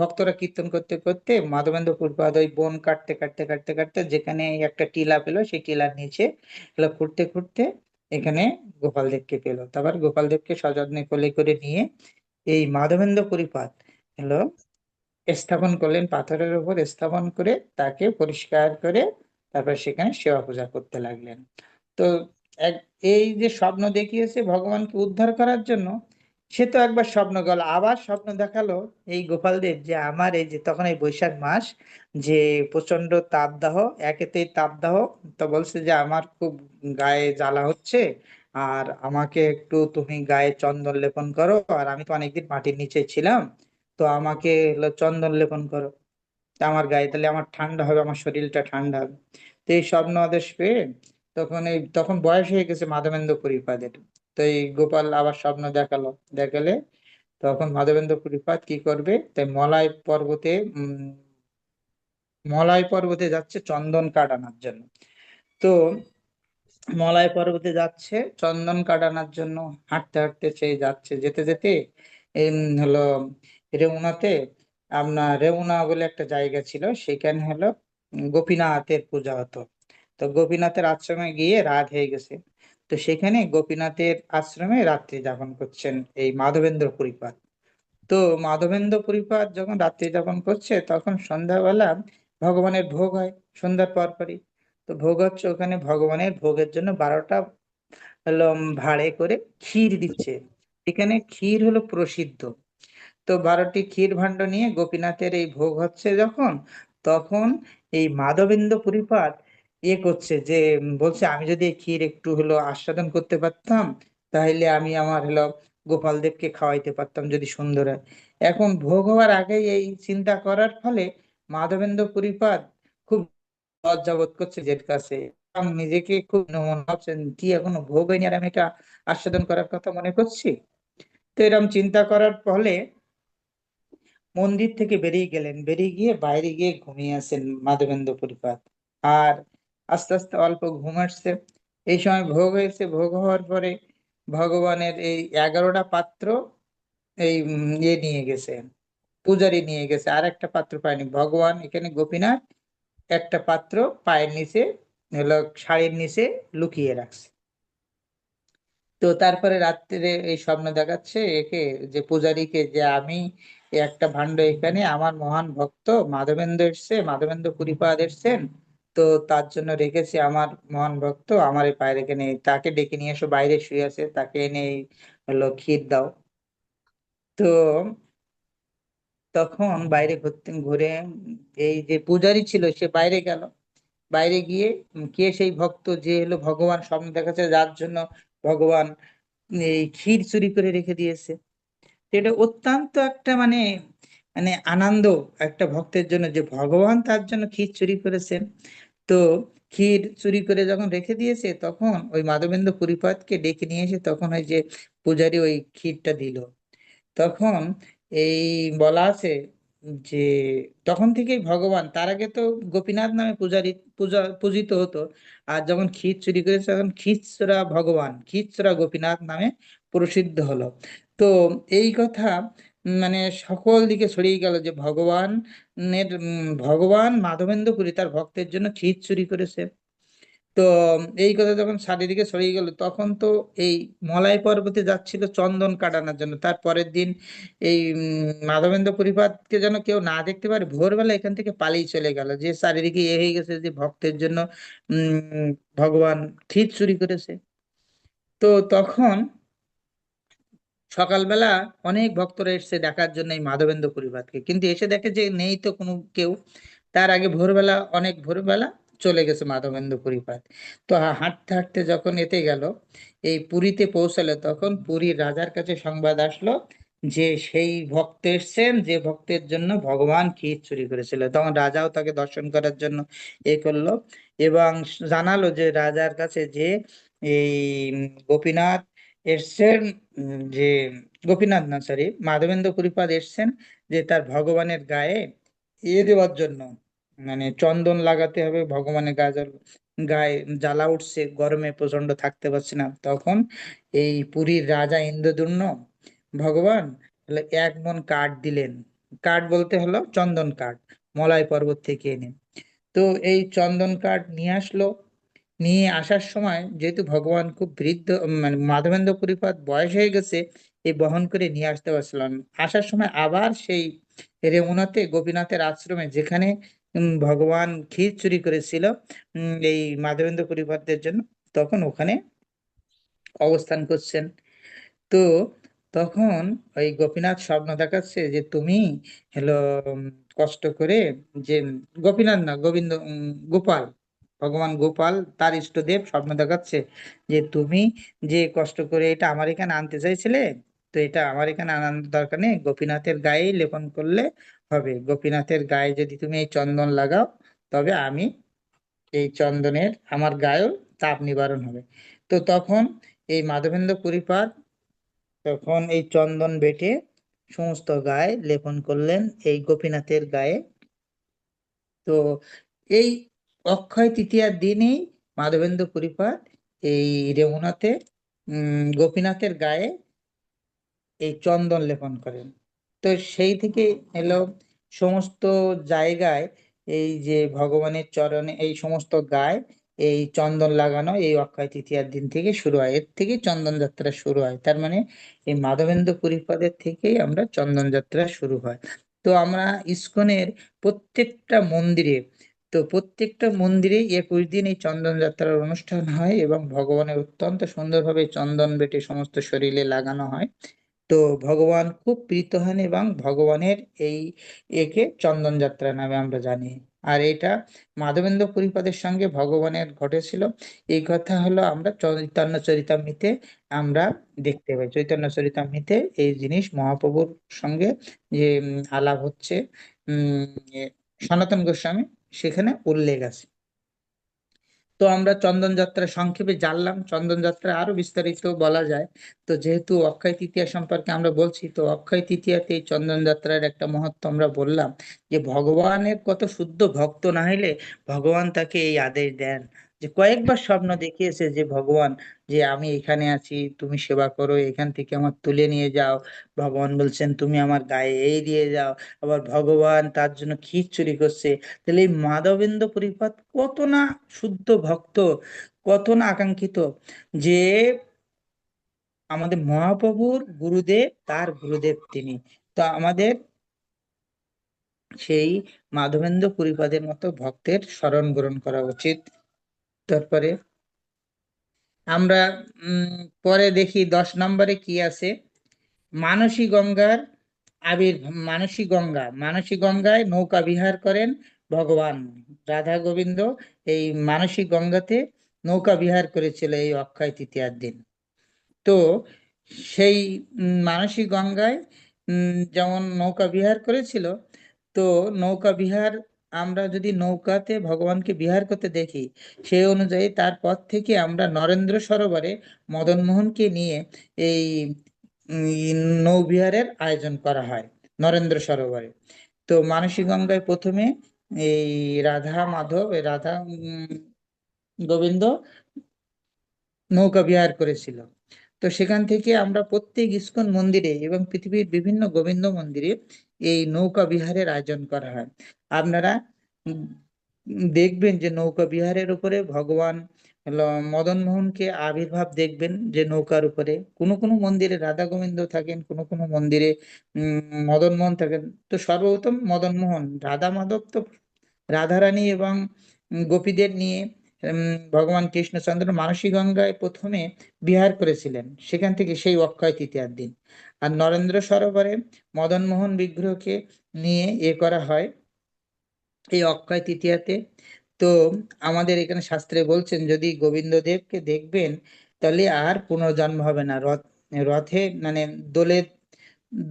Speaker 1: ভক্তরা কীর্তন করতে করতে মাধবেন্দ্র প্রপাত ওই বন কাটতে কাটতে কাটতে কাটতে যেখানে একটা টিলা পেলো, সেই টিলার নিচে এগুলো খুঁড়তে খুঁড়তে এখানে গোপাল দেবকে পেলো। তারপর গোপাল দেবকে সযত্নে কোলে করে নিয়ে এই মাধবেন্দ্র পরিপাত হলো স্থাপন করলেন, পাথরের উপর স্থাপন করে তাকে পরিষ্কার করে তারপর সেখানে সেবা পূজা করতে লাগলেন। তো এক এই যে স্বপ্ন দেখিয়েছে ভগবানকে উদ্ধার করার জন্য, সে তো একবার স্বপ্ন গেল, আবার স্বপ্ন দেখালো এই গোপাল দেব যে আমার এই যে তখন এই বৈশাখ মাস, যে প্রচন্ড তাপদাহ, একেতেই তাপদাহ, তো বলছে যে আমার খুব গায়ে জ্বালা হচ্ছে, আর আমাকে একটু তুমি গায়ে চন্দন লেপন করো, আর আমি তো অনেকদিন মাটির নিচে ছিলাম, তো আমাকে হলো চন্দন লেপন করো, তা আমার গায়ে, তাহলে আমার ঠান্ডা হবে, আমার শরীরটা ঠান্ডা হবে। তো এই স্বপ্ন আদেশ পেয়ে তখন বয়স হয়ে গেছে মাধবেন্দ্র পরিপাদের। তো এই গোপাল আবার স্বপ্ন দেখালো, দেখালে তখন মাধবেন্দ্র পরিপাত কি করবে, তাই মলয় পর্বতে যাচ্ছে চন্দন কাঠ আনার জন্য। তো মলয় পর্বতে যাচ্ছে চন্দন কাঠ আনার জন্য, হাঁটতে হাঁটতে সে যাচ্ছে, যেতে যেতে হলো রেউনাতে, আপনার রেউনা বলে একটা জায়গা ছিল, সেখানে হলো গোপীনাথের পূজা হতো। তো গোপীনাথের আশ্রমে গিয়ে রাত হয়ে গেছে। তো সেখানে গোপীনাথের আশ্রমে রাত্রি যাপন করছেন এই মাধবেন্দ্র পরিপাত। তো মাধবেন্দ্র পরিপাত যখন রাত্রি যাপন করছে তখন সন্ধ্যাবেলা ভগবানের ভোগ হয়, সন্ধ্যার পর পরই। তো ভোগ হচ্ছে, ওখানে ভগবানের ভোগের জন্য 12টা হলো ভাঁড়ে করে ক্ষীর দিচ্ছে। এখানে ক্ষীর হলো প্রসিদ্ধ। তো 12টি ক্ষীর ভাণ্ড নিয়ে গোপীনাথের এই ভোগ হচ্ছে যখন, তখন এই মাধবেন্দ্র পরিপাত করছে যে বলছে আমি যদি এই ক্ষীর একটু হলো আস্বাদন করতে পারতাম, তাহলে আমি আমার হলো গোপাল দেবকে খাওয়াইতে পারতাম যদি সুন্দর হয়। এখন ভোগ হওয়ার আগেই এই চিন্তা করার ফলে মাধবেন্দ্র পরিপাত খুব লজ্জাবোধ করছে যের কাছে, এবং নিজেকে খুব মনে ভাবছেন কি এখনো ভোগ হয়নি আর আমি এটা আস্বাদন করার কথা মনে করছি। তো এরকম চিন্তা করার ফলে মন্দির থেকে বেরিয়ে গেলেন, বেরিয়ে গিয়ে বাইরে গিয়ে ঘুমিয়ে আছেন মাধবেন্দ্র পরিপাত। আর আস্তে আস্তে অল্প ঘুম আসছে। এই সময় ভোগ হয়েছে, ভোগ হওয়ার পরে ভগবানের এই 11টা পাত্র এই নিয়ে গেছে, পূজারি নিয়ে গেছে, আর একটা পাত্র পায়নি ভগবান, এখানে গোপীনাথ একটা পাত্র পায়ের নিচে হলো শাড়ির নিচে লুকিয়ে রাখছে। তো তারপরে রাত্রে এই স্বপ্ন দেখাচ্ছে একে, যে পূজারীকে, যে আমি একটা ভাণ্ড এখানে আমার মহান ভক্ত মাধবেন্দ্র এসছে, মাধবেন্দ্র পুরীপাদ এসছেন, তো তার জন্য রেখেছি, আমার মহান ভক্ত আমার এই পায়ের এখানে, তাকে ডেকে নিয়ে এসো, বাইরে শুয়ে আছে, তাকে এনে এই হলো ক্ষীর দাও। তো তখন বাইরে ঘুরতে ঘুরে এই যে পূজারী ছিল সে বাইরে গেল, বাইরে গিয়ে কে সেই ভক্ত যে হলো ভগবান স্বপ্ন দেখাচ্ছে, যার জন্য ভগবান এই ক্ষীর চুরি করে রেখে দিয়েছে। তো এটা অত্যন্ত একটা মানে মানে আনন্দ একটা ভক্তের জন্য, যে ভগবান তার জন্য ক্ষীর চুরি করেছেন। তো ক্ষীর চুরি করে যখন রেখে দিয়েছে, তখন ওই মাধবেন্দ্র পুরীপাদকে ডেকে নিয়ে এসে তখন ওই যে পূজারি ওই ক্ষীরটা দিল। তখন এই বলা আছে যে তখন থেকেই ভগবান, তার আগে তো গোপীনাথ নামে পূজিত হতো। আর যখন ক্ষীর চুরি করেছে তখন খিচরা ভগবান, খিচরা গোপীনাথ নামে প্রসিদ্ধ হলো। তো এই কথা মানে সকল দিকে ছড়িয়ে গেল যে ভগবান মাধবেন্দ্রপুরী তার ভক্তের জন্য ক্ষীর চুরি করেছে। তো এই কথা যখন চারিদিকে ছড়িয়ে গেল, তখন তো এই মলাই পর্বতে যাচ্ছিল চন্দন কাটানোর জন্য। তার পরের দিন এই মাধবেন্দ্র পরিপাতকে যেন কেউ না দেখতে পারে, ভোরবেলা এখান থেকে পালিয়ে চলে গেল, যে চারিদিকে হয়ে গেছে যে ভক্তের জন্য ভগবান ক্ষীর চুরি করেছে। তো তখন সকালবেলা অনেক ভক্তরা এসেছে দেখার জন্য এই মাধবেন্দ্র পরিপাতকে, কিন্তু এসে দেখে যে নেই তো কোনো কেউ। তার আগে ভোরবেলা, অনেক ভোরবেলা চলে গেছে মাধবেন্দ্র পরিপাত। তো হাঁটতে হাঁটতে যখন এতে গেল, এই পুরীতে পৌঁছালো, তখন পুরীর রাজার কাছে সংবাদ আসলো যে সেই ভক্ত এসছেন যে ভক্তের জন্য ভগবান ক্ষীর চুরি করেছিল। তখন রাজাও তাকে দর্শন করার জন্য করলো, এবং জানালো যে রাজার কাছে যে এই গোপীনাথ এসছেন, যে গোপীনাথ না, সরি, মাধবেন্দ্র পরিপাত এসছেন যে তার ভগবানের গায়ে দেওয়ার জন্য, মানে চন্দন লাগাতে হবে ভগবানের গায়ে জ্বালা উঠছে, গরমে প্রচন্ড থাকতে পারছে না। তখন এই পুরীর রাজা ইন্দ্রদুম্ন ভগবান হলো 1 মণ কাঠ দিলেন। কাঠ বলতে হলো চন্দন কাঠ, মলয় পর্বত থেকে এনে। তো এই চন্দন কাঠ নিয়ে আসলো। নিয়ে আসার সময় যেহেতু ভগবান খুব বৃদ্ধ, মানে মাধবেন্দ্র পরিপাত বয়স হয়ে গেছে, এই বহন করে নিয়ে আসতে পারছিলাম না। আসার সময় আবার সেই রেমুনাতে গোপীনাথের আশ্রমে, যেখানে ভগবান ক্ষীর চুরি করেছিল এই মাধবেন্দ্র পরিপাতের জন্য, তখন ওখানে অবস্থান করছেন। তো তখন ওই গোপীনাথ স্বপ্ন দেখাচ্ছে যে তুমি হলো উম, কষ্ট করে, যে গোপীনাথ না, গোপাল, ভগবান গোপাল তার ইষ্টদেব স্বপ্ন দেখাচ্ছে যে তুমি যে কষ্ট করে এটা আমার এখানে আনতে চাইছিলে, তো এটা আমার এখানে আনার দরকার নেই, গোপীনাথের গায়েই লেপন করলে হবে। গোপীনাথের গায়ে যদি তুমি এই চন্দন লাগাও, তবে আমি এই চন্দনের আমার গায়েও তাপ নিবারণ হবে। তো তখন এই মাধবেন্দ্র পুরীপাদ তখন এই চন্দন বেটে সমস্ত গায়ে লেপন করলেন, এই গোপীনাথের গায়ে। তো এই অক্ষয় তৃতীয়ার দিনই মাধবেন্দ্র পুরীপাদ এই রেমুনাতে গোপীনাথের গায়ে এই চন্দন লেপন করেন। তো সেই থেকে এলো সমস্ত জায়গায় এই যে ভগবানের চরণে এই সমস্ত গায়ে এই চন্দন লাগানো এই অক্ষয় তৃতীয়ার দিন থেকে শুরু হয়, এর থেকে চন্দন যাত্রা শুরু হয়। তার মানে এই মাধবেন্দ্র পুরীপাদের থেকেই আমরা চন্দন যাত্রা শুরু হয়। তো আমরা ইসকনের প্রত্যেকটা মন্দিরে, প্রত্যেকটা মন্দিরে 21 দিন এই চন্দন যাত্রার অনুষ্ঠান হয়, এবং ভগবানের অত্যন্ত সুন্দরভাবে চন্দন বেটে সমস্ত শরীরে লাগানো হয়। তো ভগবান খুব প্রীত হন, এবং ভগবানের এই একে চন্দন যাত্রা নামে আমরা জানি। আর এটা মাধবেন্দ্র পুরীপাদের সঙ্গে ভগবানের ঘটেছিল, এই কথা হলো আমরা চৈতন্য চরিতামৃতে আমরা দেখতে পাই। চৈতন্য চরিতামৃতে এই জিনিস মহাপ্রভুর সঙ্গে যে আলাপ হচ্ছে, উম এ, সনাতন গোস্বামী সেখানে উল্লেখ আছে। তো আমরা চন্দন যাত্রা সংক্ষেপে জানলাম, চন্দন যাত্রা আরো বিস্তারিত বলা যায়। তো যেহেতু অক্ষয় তৃতীয়া সম্পর্কে আমরা বলছি, তো অক্ষয় তৃতীয়াতে এই চন্দন যাত্রার একটা মহত্ব আমরা বললাম, যে ভগবানের কত শুদ্ধ ভক্ত না হইলে ভগবান তাকে এই আদেশ দেন, যে কয়েকবার স্বপ্ন দেখিয়েছে যে ভগবান, যে আমি এখানে আছি, তুমি সেবা করো, এখান থেকে আমার তুলে নিয়ে যাও। ভগবান বলছেন তুমি আমার গায়ে এই দিয়ে যাও। আবার ভগবান তার জন্য ক্ষীর চুরি করছে। তাহলে এই মাধবেন্দ্র পরিপাত কত না শুদ্ধ ভক্ত, কত না আকাঙ্ক্ষিত, যে আমাদের মহাপ্রভুর গুরুদেব, তার গুরুদেব তিনি। তো আমাদের সেই মাধবেন্দ্র পুরীপাদের মতো ভক্তের শরণ গ্রহণ করা উচিত। তারপরে আমরা উম পরে দেখি 10 নম্বরে কি আছে। মানসী গঙ্গার আবির মানসী গঙ্গায় নৌকা বিহার করেন ভগবান রাধা গোবিন্দ। এই মানসী গঙ্গাতে নৌকা বিহার করেছিল এই অক্ষয় তৃতীয়ার দিন। তো সেই মানসী গঙ্গায় যেমন নৌকা বিহার করেছিল, তো নৌকা বিহার, আমরা যদি নৌকাতে ভগবানকে বিহার করতে দেখি, সেই অনুযায়ী তারপর থেকে আমরা নরেন্দ্র সরোবরে মদন মোহনকে নিয়ে এই নৌবিহারের আয়োজন করা হয় নরেন্দ্র সরোবরে। তো মানসী গঙ্গায় প্রথমে এই রাধা মাধব, এই রাধা গোবিন্দ নৌকা বিহার করেছিল। তো সেখান থেকে আমরা প্রত্যেক ইস্কন মন্দিরে এবং পৃথিবীর বিভিন্ন গোবিন্দ মন্দিরে এই নৌকা বিহারের আয়োজন করা হয়। আপনারা উম, দেখবেন যে নৌকা বিহারের উপরে ভগবান মদন মোহনকে আবির্ভাব দেখবেন, যে নৌকার উপরে কোনো কোনো মন্দিরে রাধা গোবিন্দ থাকেন, কোনো কোনো মন্দিরে মদন মোহন থাকেন। তো সর্বপ্রথম মদন মোহন, রাধা মাধব তো রাধারানী এবং গোপীদের নিয়ে ভগবান কৃষ্ণচন্দ্র মানসী গঙ্গায় প্রথমে বিহার করেছিলেন, সেখান থেকে সেই অক্ষয় তৃতীয়ার দিন। আর নরেন্দ্র সরোবরে মদন মোহন বিগ্রহকে নিয়ে করা হয় এই অক্ষয় তৃতীয়াতে। তো আমাদের এখানে শাস্ত্রে বলছেন, যদি গোবিন্দ দেবকে দেখবেন তাহলে আর পুনর্জন্ম হবে না। রথে মানে দোলে,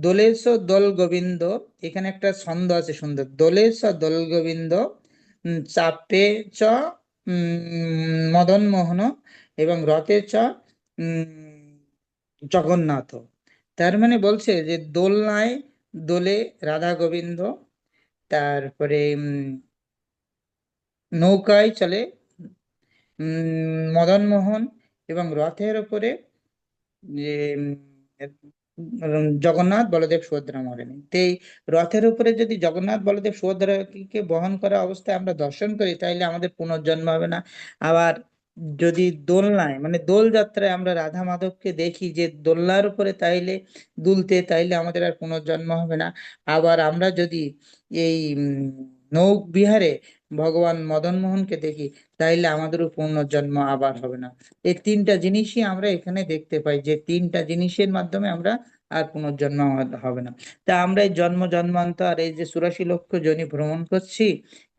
Speaker 1: দোলেশ দোল গোবিন্দ, এখানে একটা ছন্দ আছে সুন্দর, দোলেশ দোল গোবিন্দ চাপে চ মদন মোহন এবং রথে চ জগন্নাথ। তার মানে বলছে যে দোলনায় দোলে রাধা গোবিন্দ, তারপরে নৌকায় চলে মদন মোহন, এবং রথের উপরে যে জগন্নাথ বলদেব সুভদ্রা মরেনি। তো এই রথের উপরে যদি জগন্নাথ বলদেব সুভদ্রাকে বহন করা অবস্থায় আমরা দর্শন করি তাইলে আমাদের পুনর্জন্ম হবে না। আবার যদি দোলনায় মানে দোল যাত্রায় আমরা রাধা মাধবকে দেখি যে দোলনার উপরে তাইলে দুলতে, তাইলে আমাদের আর পুনর্জন্ম হবে না। আবার আমরা যদি এই নৌ বিহারে ভগবান মদন মোহনকে দেখি তাইলে আমাদেরও পুনর্জন্ম আবার হবে না। এই তিনটা জিনিসই আমরা এখানে দেখতে পাই, যে তিনটা জিনিসের মাধ্যমে আমরা আর পুনর্জন্ম হবে না। তা আমরা এই জন্ম জন্মান্তর এই যে 84 লক্ষ যোনি ভ্রমণ করছি,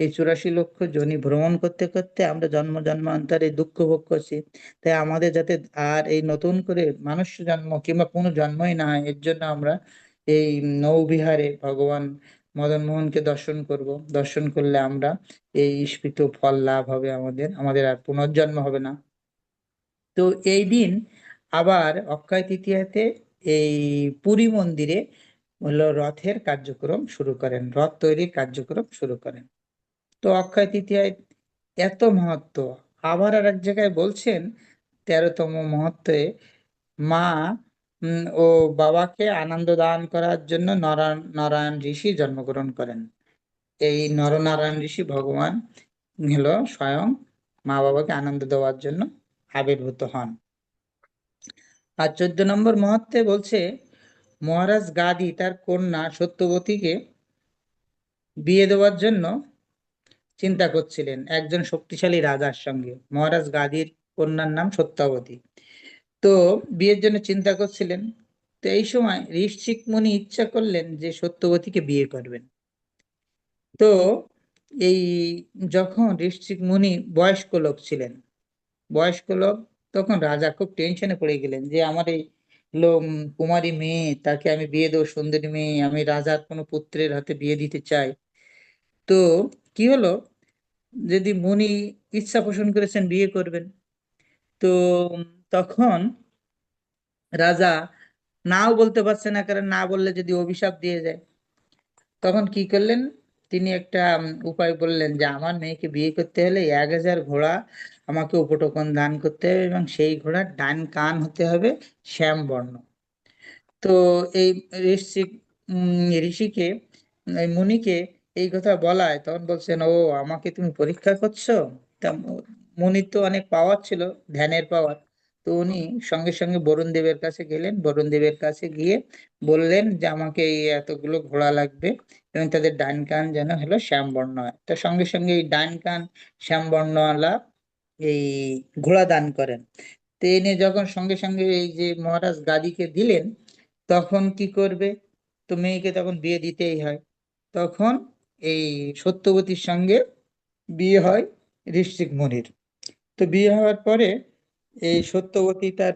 Speaker 1: এই 84 লক্ষ যোনি ভ্রমণ করতে করতে আমরা জন্ম জন্মান্তরে দুঃখ ভোগ করছি। তাই আমাদের যাতে আর এই নতুন করে মানুষ জন্ম কিংবা কোনো জন্মই না হয়, এর জন্য আমরা এই নৌবিহারে ভগবান মদন মোহনকে দর্শন করব। দর্শন করলে আমরা এই ইস্পিত ফল লাভ হবে, আমাদের আমাদের আর পুনর্জন্ম হবে না। তো এই দিন আবার অক্ষয় তৃতীয়াতে এই পুরী মন্দিরে হলো রথের কার্যক্রম শুরু করেন, রথ তৈরির কার্যক্রম শুরু করেন। তো অক্ষয় তৃতীয়ায় এত মাহাত্ম্য। আবার আর এক জায়গায় বলছেন 13তম মহত্বে মা ও বাবাকে আনন্দ দান করার জন্য নারায়ণ ঋষি জন্মগ্রহণ করেন। এই নরনারায়ণ ঋষি ভগবান হলো স্বয়ং মা বাবাকে আনন্দ দেওয়ার জন্য আবির্ভূত হন। আর 14 নম্বর মহত্বে বলছে মহারাজ গাদি তার কন্যা সত্যবতীকে বিয়ে দেওয়ার জন্য চিন্তা করছিলেন একজন শক্তিশালী রাজার সঙ্গে। মহারাজ গাদির কন্যার নাম সত্যবতী। তো বিয়ের জন্য চিন্তা করছিলেন। তো এই সময় ঋষিক মুনি ইচ্ছা করলেন যে সত্যবতীকে বিয়ে করবেন। তো এই যখন ঋষিক মুনি বয়স্ক লোক ছিলেন, বয়স্ক লোক, তখন রাজা খুব টেনশনে পড়ে গেলেন যে আমার এই কুমারী মেয়ে, তাকে আমি বিয়ে দেবো, সুন্দরী মেয়ে, আমি রাজার কোনো পুত্রের হাতে বিয়ে দিতে চাই। তো কি হলো, যদি মুনি ইচ্ছা পোষণ করেছেন বিয়ে করবেন, তো তখন রাজা নাও বলতে পারছে না, কারণ না বললে যদি অভিশাপ দিয়ে যায়। তখন কি করলেন, তিনি একটা উপায় বললেন যে আমার মেয়েকে বিয়ে করতে হলে 1000 ঘোড়া আমাকে উপঢৌকন দান করতে হবে, এবং সেই ঘোড়ার ডান কান হতে হবে শ্যাম বর্ণ। তো এই ঋষিক ঋষিকে এই মুনিকে এই কথা বলায় তখন বলছেন, ও আমাকে তুমি পরীক্ষা করছো। তা মুনির তো অনেক পাওয়ার ছিল, ধ্যানের পাওয়ার। তো উনি সঙ্গে সঙ্গে বরুণ দেবের কাছে গেলেন, বরুণ দেবের কাছে গিয়ে বললেন যে আমাকে এই এতগুলো ঘোড়া লাগবে, এবং তাদের ডান কান যেন হলো শ্যামবর্ণ হয়। তো সঙ্গে সঙ্গে এই ডান কান শ্যামবর্ণওয়ালা এই ঘোড়া দান করেন। তো এনে যখন সঙ্গে সঙ্গে এই যে মহারাজ গাদিকে দিলেন, তখন কি করবে, তো মেয়েকে তখন বিয়ে দিতেই হয়। তখন এই সত্যবতীর সঙ্গে বিয়ে হয় ঋষিক মুনির। তো বিয়ে হওয়ার পরে এই সত্যবতী তার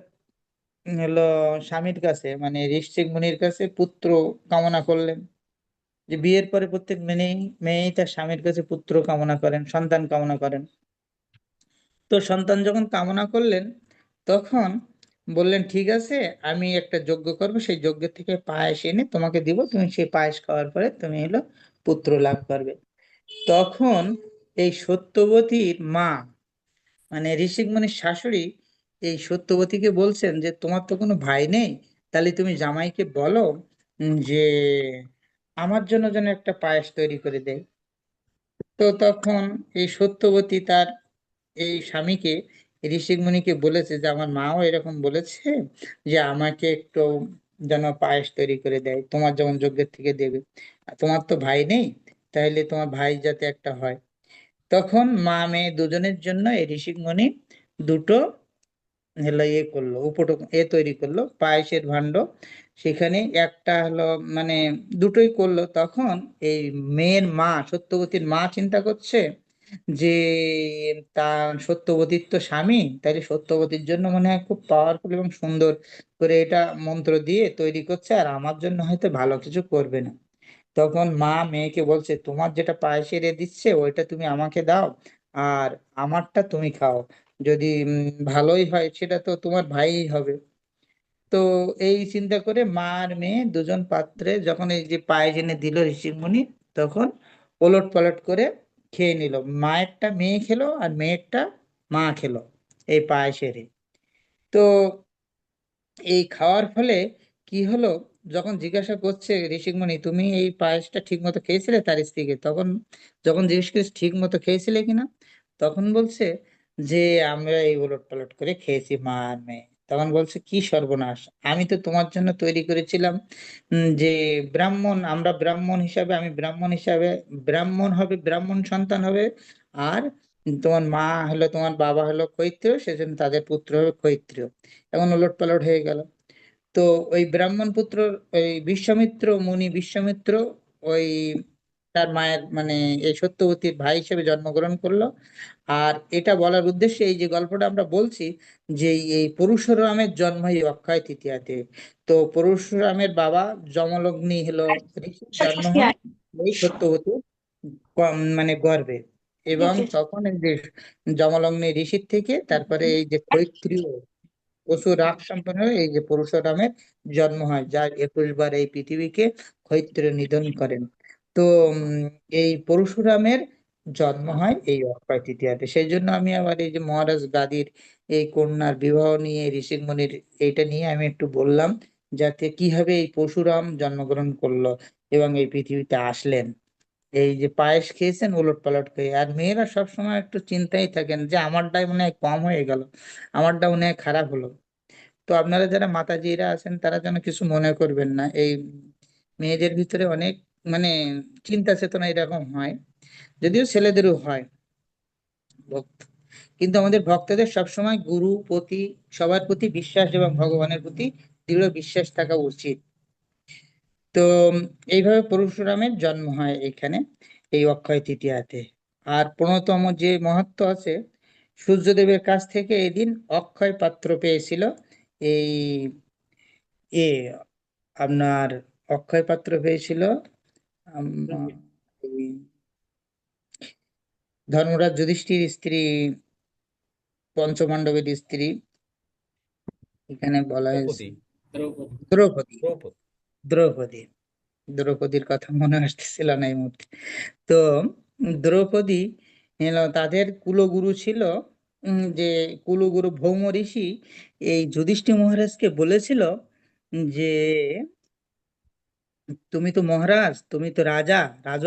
Speaker 1: হলো স্বামীর কাছে মানে ঋষিক মুনির কাছে পুত্র কামনা করলেন। যে বিয়ের পরে প্রত্যেক মেয়েই তার স্বামীর কাছে পুত্র কামনা করেন, সন্তান কামনা করেন। তো সন্তান যখন কামনা করলেন, তখন বললেন ঠিক আছে, আমি একটা যজ্ঞ করব, সেই যজ্ঞের থেকে পায়েস এনে তোমাকে দিব, তুমি সেই পায়েস খাওয়ার পরে তুমি হলো পুত্র লাভ করবে। তখন এই সত্যবতীর মা, মানে ঋষিকমণির শাশুড়ি, এই সত্যবতীকে বলছেন যে তোমার তো কোনো ভাই নেই, তাহলে তুমি জামাইকে বলো যে আমার জন্য যেন একটা পায়েস তৈরি করে দেয়। তো তখন এই সত্যবতী তার এই স্বামীকে, ঋষিকমণিকে বলেছে যে আমার মাও এরকম বলেছে যে আমাকে একটু যেন পায়েস তৈরি করে দেয়, তোমার যেমন যজ্ঞের থেকে দেবে, আর তোমার তো ভাই নেই, তাইলে তোমার ভাই যাতে একটা হয়। তখন মা মেয়ে দুজনের জন্য এই ঋষিকমণি দুটো হলো ইয়ে করলো, তৈরি করলো পায়েসের ভাণ্ড। সেখানে একটা হলো, মানে দুটোই করলো। তখন এই মেয়ের মা, সত্যবতীর মা চিন্তা করছে যে তার সত্যবতীর তো স্বামী, তাইলে সত্যবতীর জন্য মনে হয় খুব পাওয়ারফুল এবং সুন্দর করে এটা মন্ত্র দিয়ে তৈরি করছে, আর আমার জন্য হয়তো ভালো কিছু করবে না। তখন মা মেয়েকে বলছে তোমার যেটা পায়েসে রে দিচ্ছে ওইটা তুমি আমাকে দাও, আর আমারটা তুমি খাও, যদি ভালোই হয় সেটা তো তোমার ভাই হবে। তো এই চিন্তা করে মা আর মেয়ে দুজন পাত্রে যখন এই যে পায়েস এনে দিল ঋষিমুনি, তখন ওলট পালট করে খেয়ে নিল। মায়েরটা মেয়ে খেলো আর মেয়েরটা মা খেলো এই পায়েসের। তো এই খাওয়ার ফলে কি হলো, যখন জিজ্ঞাসা করছে ঋষিকমণি তুমি এই পায়েসটা ঠিক মতো খেয়েছিলে তার স্ত্রীকে, তখন যখন জিজ্ঞেস করিস ঠিক মতো খেয়েছিলে কিনা, তখন বলছে যে আমরা এই ওলট পালট করে খেয়েছি মা আর মেয়ে। তখন বলছে কি সর্বনাশ, আমি তো তোমার জন্য তৈরি করেছিলাম যে ব্রাহ্মণ, আমরা ব্রাহ্মণ হিসাবে, আমি ব্রাহ্মণ হিসাবে, ব্রাহ্মণ হবে, ব্রাহ্মণ সন্তান হবে, আর তোমার মা হলো, তোমার বাবা হলো ক্ষত্রিয়, সেজন্য তাদের পুত্র হবে ক্ষত্রিয়। এখন ওলট পালট হয়ে গেল। তো ওই ব্রাহ্মণ পুত্র, ওই বিশ্বামিত্র মুনি, বিশ্বামিত্র ওই তার মায়ের মানে এই সত্যবতীর ভাই হিসেবে জন্মগ্রহণ করলো। আর এটা বলার উদ্দেশ্যে এই যে গল্পটা আমরা বলছি, যে এই পরশুরামের জন্ম এই অক্ষয় তৃতীয়াতে। তো পরশুরামের বাবা যমলগ্নি হলো ঋষির জন্ম হয় এই সত্যবতীর মানে গর্ভে। এবং তখন এই যে যমলগ্নি ঋষির থেকে তারপরে এই যে ক্ষত্রিয় পশু রাগ সম্পন্ন হয়ে এই যে পরশুরামের জন্ম হয়, যার 21 বার এই পৃথিবীকে ক্ষত্রিয় নিধন করেন। তো এই পরশুরামের জন্ম হয় এই অক্ষয় তৃতীয়াতে। সেই জন্য আমি আবার এই যে মহারাজ গাদির এই কন্যার বিবাহ নিয়ে ঋষিমণির এইটা নিয়ে আমি একটু বললাম, যাতে কিভাবে এই পরশুরাম জন্মগ্রহণ করলো এবং এই পৃথিবীতে আসলেন, এই যে পায়েস খেয়েছেন ওলট পালট খেয়ে। আর মেয়েরা সবসময় একটু চিন্তায় থাকেন যে আমারটাই মনে হয় কম হয়ে গেল, আমারটা মনে হয় খারাপ হলো। তো আপনারা যারা মাতাজিরা আছেন তারা যেন কিছু মনে করবেন না, এই মেয়েদের ভিতরে অনেক মানে চিন্তা চেতনা এরকম হয়, যদিও ছেলেদেরও হয় ভক্ত। কিন্তু আমাদের ভক্তদের সবসময় গুরু প্রতি, সবার প্রতি বিশ্বাস এবং ভগবানের প্রতি দৃঢ় বিশ্বাস থাকা উচিত। তো এইভাবে পরশুরামের জন্ম হয় এখানে এই অক্ষয় তৃতীয়াতে। আর 15তম যে মাহাত্ম্য আছে, সূর্যদেবের কাছ থেকে এদিন অক্ষয় পাত্র পেয়েছিল এই এ আপনার অক্ষয় পাত্র পেয়েছিল আম, এই ধর্মরাজ যুধিষ্ঠির স্ত্রী, পঞ্চপাণ্ডবের স্ত্রী, এখানে বলা হয়েছে
Speaker 2: দ্রৌপদী। দ্রৌপদী।
Speaker 1: দ্রৌপদী।
Speaker 2: দ্রৌপদী।
Speaker 1: দ্রৌপদী, দ্রৌপদীর কথা মনে আসতেছিল না এই মুহূর্তে। তো দ্রৌপদী এলো, তাদের কুলগুরু ছিল যে কুলগুরু ভৌম ঋষি এই যুধিষ্ঠির মহারাজকে বলেছিল যে তুমি তো মহারাজ, তুমি তো রাজা, রাজ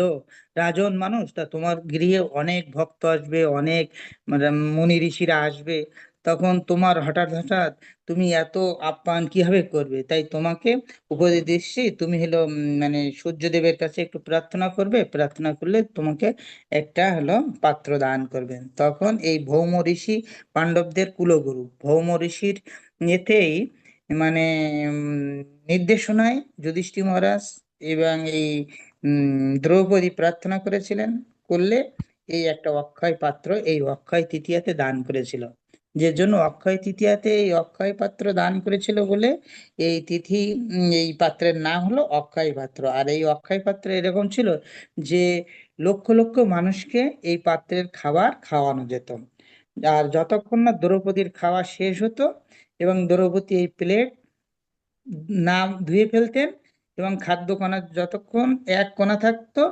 Speaker 1: রাজন মানুষ, তা তোমার গৃহে অনেক ভক্ত আসবে, অনেক মানে মুনি ঋষিরা আসবে, তখন তোমার হঠাৎ হঠাৎ তুমি এত আপ্যায়ন কিভাবে করবে, তাই তোমাকে উপদেশ দিচ্ছি, তুমি হলো মানে সূর্যদেবের কাছে একটু প্রার্থনা করবে, প্রার্থনা করলে তোমাকে একটা হলো পাত্র দান করবেন। তখন এই ভৌম ঋষি, পাণ্ডবদের কুলগুরু ভৌম ঋষির এতেই মানে নির্দেশনায় যুধিষ্ঠির মহারাজ এবং এই দ্রৌপদী প্রার্থনা করেছিলেন, করলে এই একটা অক্ষয় পাত্র এই অক্ষয় তৃতীয়াতে দান করেছিল। যে জন্য অক্ষয় তৃতীয়াতে এই অক্ষয় পাত্র দান করেছিল বলে এই তিথি, এই পাত্রের নাম হলো অক্ষয় পাত্র। আর এই অক্ষয় পাত্র এরকম ছিল যে লক্ষ লক্ষ মানুষকে এই পাত্রের খাবার খাওয়ানো যেত, আর যতক্ষণ না দ্রৌপদীর খাওয়া শেষ হতো এবং দ্রৌপদী এই প্লেট না ধুয়ে ফেলতেন, এবং খাদ্য কণা যতক্ষণ এক কণা থাকতো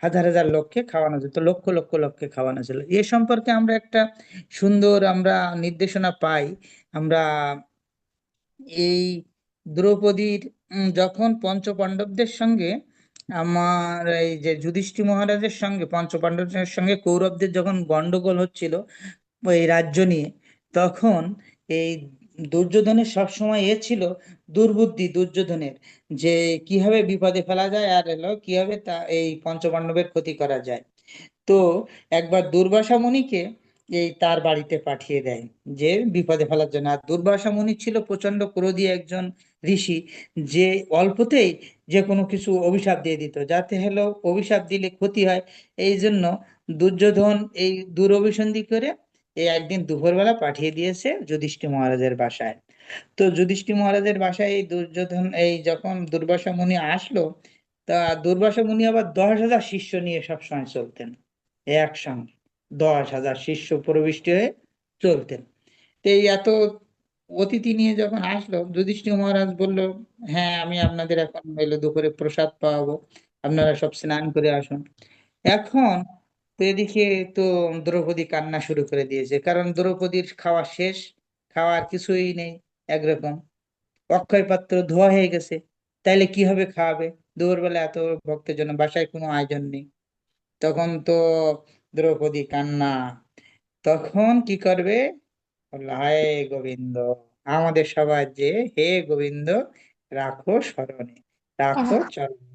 Speaker 1: হাজার হাজার লোককে খাওয়ানো যেত, লক্ষ লক্ষ লোককে খাওয়ানো ছিল। এ সম্পর্কে আমরা একটা সুন্দর আমরা নির্দেশনা পাই। আমরা এই দ্রৌপদীর যখন পঞ্চপাণ্ডবদের সঙ্গে, আমার এই যে যুধিষ্ঠির মহারাজের সঙ্গে পঞ্চপাণ্ডবদের সঙ্গে কৌরবদের যখন গন্ডগোল হচ্ছিল এই রাজ্য নিয়ে, তখন এই দুর্যোধনের সবসময় এ ছিল দুর্বুদ্ধি দুর্যোধনের, যে কিভাবে বিপদে ফেলা যায় আর এলো কিভাবে তা এই পঞ্চপাণ্ডবের ক্ষতি করা যায়। তো একবার দুর্বাসা মুনিকে এই তার বাড়িতে পাঠিয়ে দেয় যে বিপদে ফেলার জন্য। আর দুর্বাসা মুনি ছিল প্রচন্ড ক্রোধী একজন ঋষি, যে অল্পতেই যে কোনো কিছু অভিশাপ দিয়ে দিত, যাতে হলো অভিশাপ দিলে ক্ষতি হয়। এই জন্য দুর্যোধন এই দুরভিসন্ধি করে এই একদিন দুপুরবেলা পাঠিয়ে দিয়েছে যুধিষ্ঠির মহারাজের বাসায়। তো যুধিষ্ঠির মহারাজের বাসায় এই দুর্যোধন এই যখন দুর্বাসা মুনি আসলো, তা দুর্বাসা মুনি আবার 10,000 শিষ্য নিয়ে সবসময় চলতেন, একসঙ্গে 10,000 শিষ্য প্রবিষ্ট হয়ে চলতেন। তো এই এত অতিথি নিয়ে যখন আসলো, যুধিষ্ঠির মহারাজ বলল, হ্যাঁ আমি আপনাদের এখন হইলো দুপুরে প্রসাদ পাওয়াবো, আপনারা সব স্নান করে আসুন। এখন তো এদিকে তো দ্রৌপদী কান্না শুরু করে দিয়েছে, কারণ দ্রৌপদীর খাওয়া শেষ, খাওয়ার কিছুই নেই একরকম, অক্ষয় পাত্র ধোয়া হয়ে গেছে, তাইলে কিভাবে খাওয়াবে? দুপুরবেলা এত ভক্তের জন্য বাসায় কোনো আয়োজন নেই। তখন তো দ্রৌপদী কান্না, তখন কি করবে? বলল, হায় গোবিন্দ, আমাদের সবার যে, হে গোবিন্দ, রাখো স্মরণে, রাখো চরণে।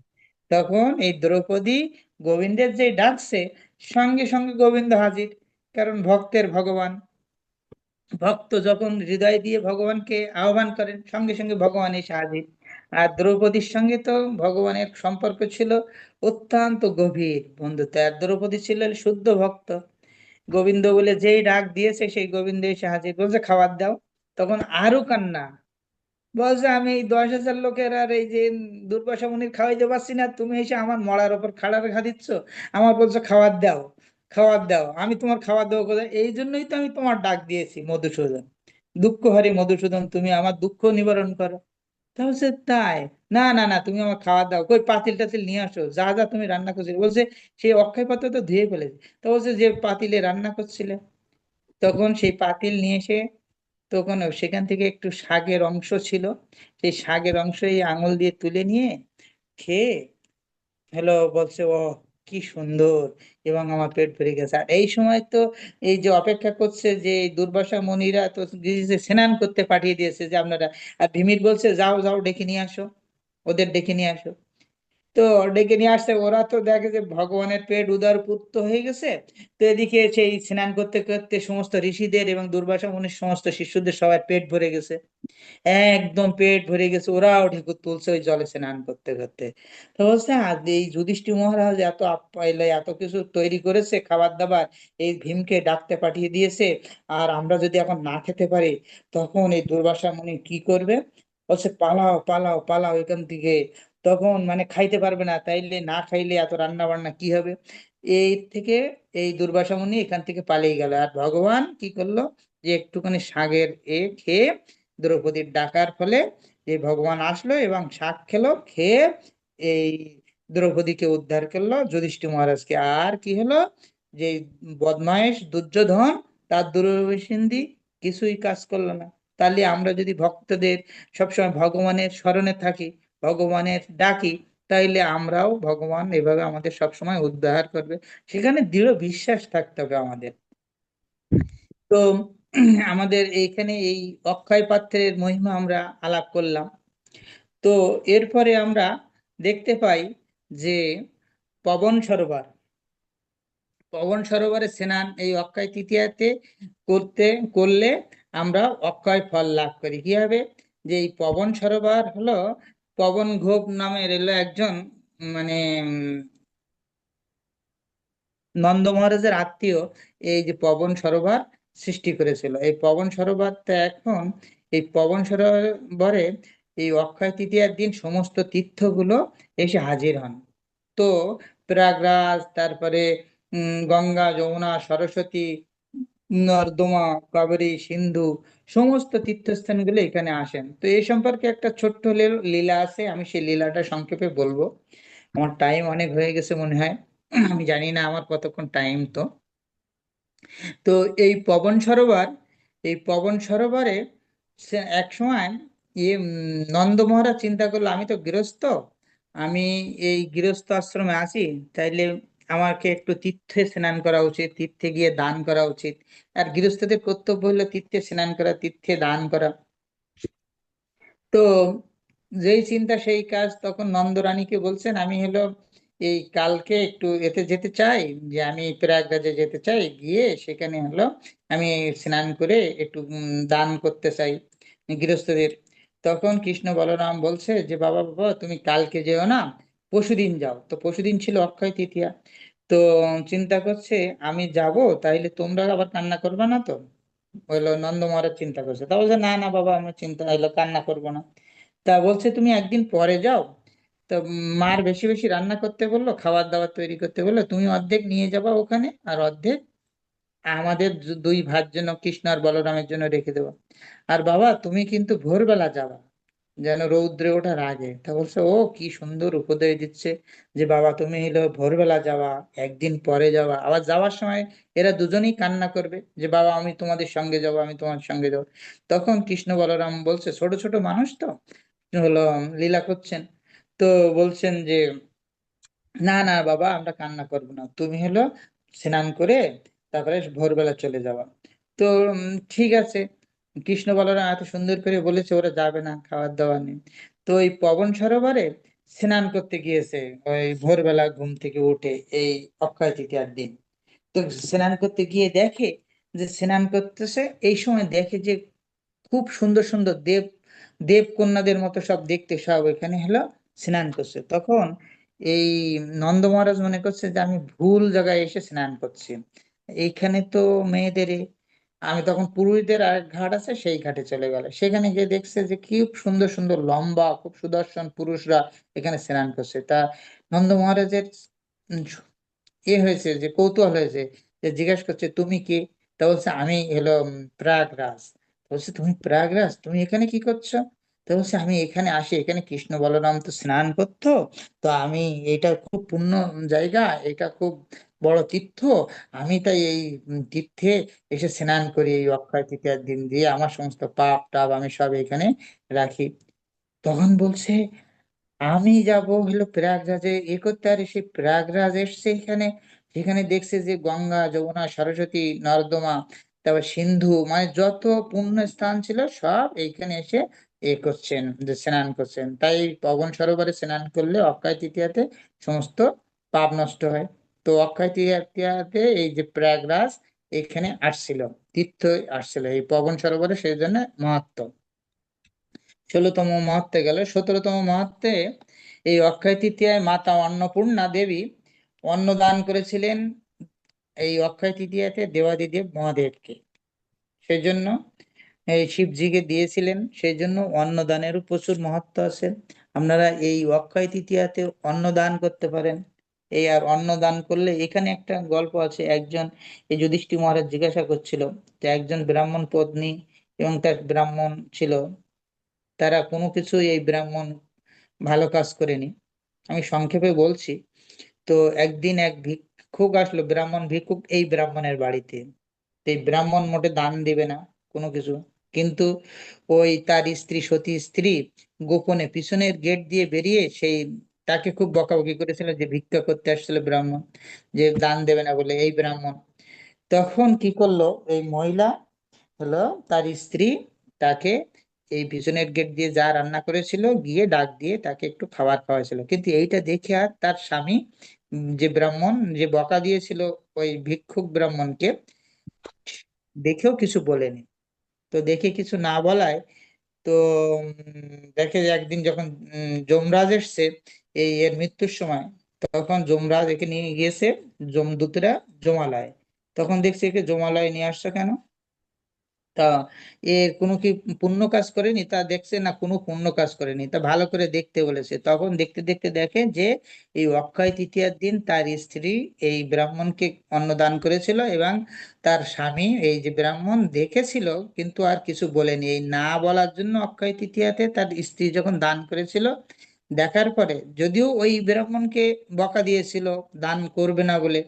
Speaker 1: তখন এই দ্রৌপদী গোবিন্দের যে ডাকছে, সঙ্গে সঙ্গে গোবিন্দ হাজির, কারণ ভক্তের ভগবান। ভক্ত যখন হৃদয় দিয়ে ভগবানকে আহ্বান করেন, সঙ্গে সঙ্গে ভগবান এসে হাজির। আর দ্রৌপদীর সঙ্গে তো ভগবানের সম্পর্ক ছিল অত্যন্ত গভীর বন্ধুত্ব, আর দ্রৌপদী ছিলেন শুদ্ধ ভক্ত। গোবিন্দ বলে যেই ডাক দিয়েছে, সেই গোবিন্দ এসে হাজির, বলছে খাবার দাও। তখন আরো কান্না, বলছে আমি এই 10,000 লোকের আর এই যে দুর্বাসা মুনির খাওয়াইতে পারছি না, তুমি এসে আমার মরার ওপর খাড়া রেখা দিচ্ছ, আমার বলছো খাবার দাও, খাবার দাও, আমি তোমার খাবার দেবো কোথায়? এই জন্যই তো আমি তোমার ডাক দিয়েছি মধুসূদন, দুঃখ হরি মধুসূদন, তুমি আমার দুঃখ নিবারণ করো। তা বলছে তাই? না না না, তুমি আমার খাবার দাও, কই পাতিল টাতিল নিয়ে আসো, যা যা তুমি রান্না করছিলে। বলছে সেই অক্ষয় পাত্র তো ধুয়ে ফেলেছে। তা বলছে যে পাতিলে রান্না করছিলে, তখন সেই পাতিল নিয়ে এসে, তখন সেখান থেকে একটু শাকের অংশ ছিল, সেই শাকের অংশ এই আঙুল দিয়ে তুলে নিয়ে খেয়ে হ্যালো বলছে, ও কি সুন্দর, এবং আমার পেট ভরে গেছে। আর এই সময় তো এই যে অপেক্ষা করছে যে এই দুর্বাসা মুনিরা তো গিয়েছে, স্নান করতে পাঠিয়ে দিয়েছে যে আপনারা, আর ভীমির বলছে যাও যাও ডেকে নিয়ে আসো, ওদের ডেকে নিয়ে আসো। তো ডেকে নিয়ে আসছে, ওরা তো দেখে যে ভগবানের পেট উদরপুত্ত হয়ে গেছে। তো এদিকে সেই স্নান করতে করতে সমস্ত ঋষিদের এবং দুর্বাসা মুনির সমস্ত শিষ্যদের সবার পেট ভরে গেছে, একদম পেট ভরে গেছে, ওরাও ঢেকুর তুলছে ওই জলে স্নান করতে করতে। তো বলছে আজ এই যুধিষ্ঠির মহারাজ এত আপ্যায়ন এত কিছু তৈরি করেছে খাবার দাবার, এই ভীমকে ডাকতে পাঠিয়ে দিয়েছে, আর আমরা যদি এখন না খেতে পারি, তখন এই দুর্বাসা মুনি কি করবে? বলছে পালাও পালাও পালাও এখান থেকে, তখন মানে খাইতে পারবে না, তাইলে না খাইলে এত রান্না বান্না কি হবে? এই থেকে এই দুর্বাসা মুনি এখান থেকে পালিয়ে গেল, আর ভগবান কি করলো? যে একটুখানি শাকের খেয়ে, দ্রৌপদীর ডাকার ফলে এই ভগবান আসলো এবং শাক খেলো, খেয়ে এই দ্রৌপদীকে উদ্ধার করলো যুধিষ্ঠির মহারাজকে। আর কি হলো? যে বদমাইশ দুর্যোধন তার দুরভিসন্ধি কিছুই কাজ করলো না। তাহলে আমরা যদি ভক্তদের সবসময় ভগবানের স্মরণে থাকি, ভগবানের ডাকি, তাইলে আমরাও ভগবান এভাবে আমাদের সবসময় উদ্ধার করবে। সেখানে দৃঢ় বিশ্বাস থাকতে হবে আমাদের। তো আমাদের এইখানে এই অক্ষয় পাত্রের মহিমা আমরা আলাপ করলাম। তো এরপরে আমরা দেখতে পাই যে পবন সরোবর, পবন সরোবরে স্নান এই অক্ষয় তৃতীয়াতে করতে করলে আমরা অক্ষয় ফল লাভ করি কিভাবে? যে এই পবন সরোবর হলো, পবন গোপ নামের এলো একজন, মানে নন্দ মহারাজের আত্মীয়, এই যে পবন সরোবর সৃষ্টি করেছিল। এই পবন সরোবরটা এখন, এই পবন সরোবরে এই অক্ষয় তৃতীয়ার দিন সমস্ত তীর্থগুলো এসে হাজির হন। তো প্রয়াগরাজ, তারপরে গঙ্গা যমুনা সরস্বতী নর্দমা, কাবেরী, সিন্ধু, সমস্ত তীর্থস্থানগুলো এখানে আসেন। তো এই সম্পর্কে একটা ছোট্ট লীলা আছে, আমি সেই লীলাটা সংক্ষেপে বলবো। আমার টাইম অনেক হয়ে গেছে মনে হয়, আমি জানি না আমার কতক্ষণ টাইম। তো তো এই পবন সরোবর, এই পবন সরোবরে এক সময় নন্দ মহারাজ চিন্তা করলো, আমি তো গৃহস্থ, আমি এই গৃহস্থ আশ্রমে আছি, তাইলে আমাকে একটু তীর্থে স্নান করা উচিত, তীর্থে গিয়ে দান করা উচিত। আর গৃহস্থদের কর্তব্য হলো তীর্থে স্নান করা, তীর্থে দান করা। তো যেই চিন্তা সেই কাজ, তখন নন্দরানীকে বলছেন, আমি হলো এই কালকে একটু এতে যেতে চাই, যে আমি প্রয়াগরাজে যেতে চাই, গিয়ে সেখানে হলো আমি স্নান করে একটু দান করতে চাই গৃহস্থদের। তখন কৃষ্ণ বলরাম বলছে যে, বাবা বাবা তুমি কালকে যেও না, পরশুদিন যাও। তো পরশুদিন ছিল অক্ষয় তৃতীয়া। তো চিন্তা করছে, আমি যাব, তাইলে তোমরা আবার কান্না করবে না তো? হলো নন্দ মহারাজ চিন্তা করছে, তা বলছে, না না বাবা, আমি চিন্তা হলো কান্না করবো না। তা বলছে, তুমি একদিন পরে যাও। তো মার বেশি বেশি রান্না করতে বললো, খাবার দাবার তৈরি করতে বললো, তুমি অর্ধেক নিয়ে যাবা ওখানে, আর অর্ধেক আমাদের দুই ভাইয়ের জন্য, কৃষ্ণ আর বলরামের জন্য রেখে দেবো। আর বাবা তুমি কিন্তু ভোরবেলা যাবা, যেন রৌদ্রে ওঠার আগে। তা বলছে, ও কি সুন্দর উপদেশ দিচ্ছে, যে বাবা তুমি হলো ভোরবেলা যাওয়া, একদিন পরে যাওয়া, আবার যাওয়ার সময় এরা দুজনেই কান্না করবে যে বাবা আমি তোমাদের সঙ্গে যাবো, আমি তোমার সঙ্গে যাবো। তখন কৃষ্ণ বলরাম বলছে, ছোট ছোট মানুষ তো, হলো লীলা করছেন। তো বলছেন যে, না না বাবা, আমরা কান্না করবো না, তুমি হলো স্নান করে তারপরে ভোরবেলা চলে যাওয়া। তো ঠিক আছে। কৃষ্ণ বলরাম এত সুন্দর করে বলেছে, ওরা যাবে না, খাবার দাবার নেই। তো এই পবন সরোবরে স্নান করতে গিয়েছে ওই ভোরবেলা ঘুম থেকে উঠে, এই অক্ষয় তৃতীয়ার দিন। তো স্নান করতে গিয়ে দেখে, যে স্নান করতেছে, এই সময় দেখে যে খুব সুন্দর সুন্দর দেব কন্যাদের মতো সব দেখতে, সব এখানে হলো স্নান করছে। তখন এই নন্দ মহারাজ মনে করছে যে আমি ভুল জায়গায় এসে স্নান করছি, এইখানে তো মেয়েদের আমি তখন পুরুষদের আর ঘাট আছে, সেই ঘাটে চলে গেল। সেখানে গিয়ে দেখছে যে কি সুন্দর সুন্দর লম্বা, খুব সুদর্শন পুরুষরা এখানে স্নান করছে। তা নন্দ মহারাজের উম, হয়েছে, যে কৌতূহল হয়েছে, যে জিজ্ঞাসা করছে, তুমি কে? তা বলছে, আমি হলো প্রয়াগরাজ। বলছে, তুমি প্রয়াগরাজ, তুমি এখানে কি করছো? তো বলছে, আমি এখানে আসি, এখানে কৃষ্ণ বলরাম তো স্নান করতো, তো আমি, এটা খুব পুণ্য জায়গা, এটা খুব বড় তীর্থ, আমি তাই এই তীর্থে এসে স্নান করি, এই অক্ষয় তৃতীয়ার দিন দিয়ে আমার সমস্ত পাপ টাপ আমি সব এখানে রাখি। তখন বলছে, আমি যাব হলো প্রয়াগরাজে করতে, আর সে প্রয়াগরাজ এসছে এখানে, সেখানে দেখছে যে গঙ্গা, যমুনা, সরস্বতী, নর্দমা, তারপর সিন্ধু, মানে যত পুণ্য স্থান ছিল সব এইখানে এসে করছেন, যে স্নান করছেন। তাই এই পবন সরোবরে স্নান করলে অক্ষয় তৃতীয়াতে সমস্ত পাপ নষ্ট হয়। তো অক্ষয় তৃতীয়াতে এই যে প্রয়াগরাজ এখানে আসছিল, তীর্থ আসছিল এই পবন সরোবরে, সেই জন্য মাহাত্ম্য। 16তম মহত্বে গেল, 17তম মহত্বে এই অক্ষয় তৃতীয়ায় মাতা অন্নপূর্ণা দেবী অন্নদান করেছিলেন এই অক্ষয় তৃতীয়াতে দেবাদিদেব মহাদেবকে। সেই জন্য এই শিবজিকে দিয়েছিলেন, সেই জন্য অন্নদানেরও প্রচুর মাহাত্ম্য আছে। আপনারা এই অক্ষয় তৃতীয়াতে অন্নদান করতে পারেন। এই আর অন্নদান করলে, এখানে একটা গল্প আছে, একজন এই যুধিষ্ঠির মহারাজ জিজ্ঞাসা করছিল, যে একজন ব্রাহ্মণ পত্নী এবং তার ব্রাহ্মণ ছিল, তারা কোনো কিছু এই ব্রাহ্মণ ভালো কাজ করেনি। আমি সংক্ষেপে বলছি। তো একদিন এক ভিক্ষুক আসলো, ব্রাহ্মণ ভিক্ষুক এই ব্রাহ্মণের বাড়িতে। তো এই ব্রাহ্মণ মোটে দান দিবে না কোনো কিছু, কিন্তু ওই তার স্ত্রী, সতী স্ত্রী, গোপনে পিছনের গেট দিয়ে বেরিয়ে সেই তাকে খুব বকাবকি করেছিল, যে ভিক্ষা করতে আসছিল ব্রাহ্মণ, যে দান দেবে না বলে এই ব্রাহ্মণ। তখন কি করলো এই মহিলা, হলো তার স্ত্রী, তাকে এই পিছনের গেট দিয়ে যা রান্না করেছিল গিয়ে ডাক দিয়ে তাকে একটু খাবার খাওয়াইছিল। কিন্তু এইটা দেখে আর তার স্বামী, যে ব্রাহ্মণ, যে বকা দিয়েছিল ওই ভিক্ষুক ব্রাহ্মণকে, দেখেও কিছু বলেনি। তো দেখে কিছু না বলায়, তো দেখে যে একদিন যখন যমরাজ এসছে এই এর মৃত্যুর সময়, তখন যমরাজ একে নিয়ে গিয়েছে যমদূতরা জমালয়। তখন দেখছে, একে জমালয়ে নিয়ে আসছে কেন? তা এর কোনো কি পুণ্য কাজ করেনি, তা দেখছে না কোনো পুণ্য কাজ করেনি, তা ভালো করে দেখতে বলেছে। তখন দেখতে দেখতে দেখে যে এই অক্ষয় তৃতীয়ার দিন তার স্ত্রী এই ব্রাহ্মণকে অন্নদান করেছিল, এবং তার স্বামী এই যে ব্রাহ্মণ দেখেছিল কিন্তু আর কিছু বলেনি। এই না বলার জন্য অক্ষয় তৃতীয়াতে তার স্ত্রী যখন দান করেছিল, দেখার পরে যদিও ওই ব্রাহ্মণকে বকা দিয়েছিল দান করবে না বলে,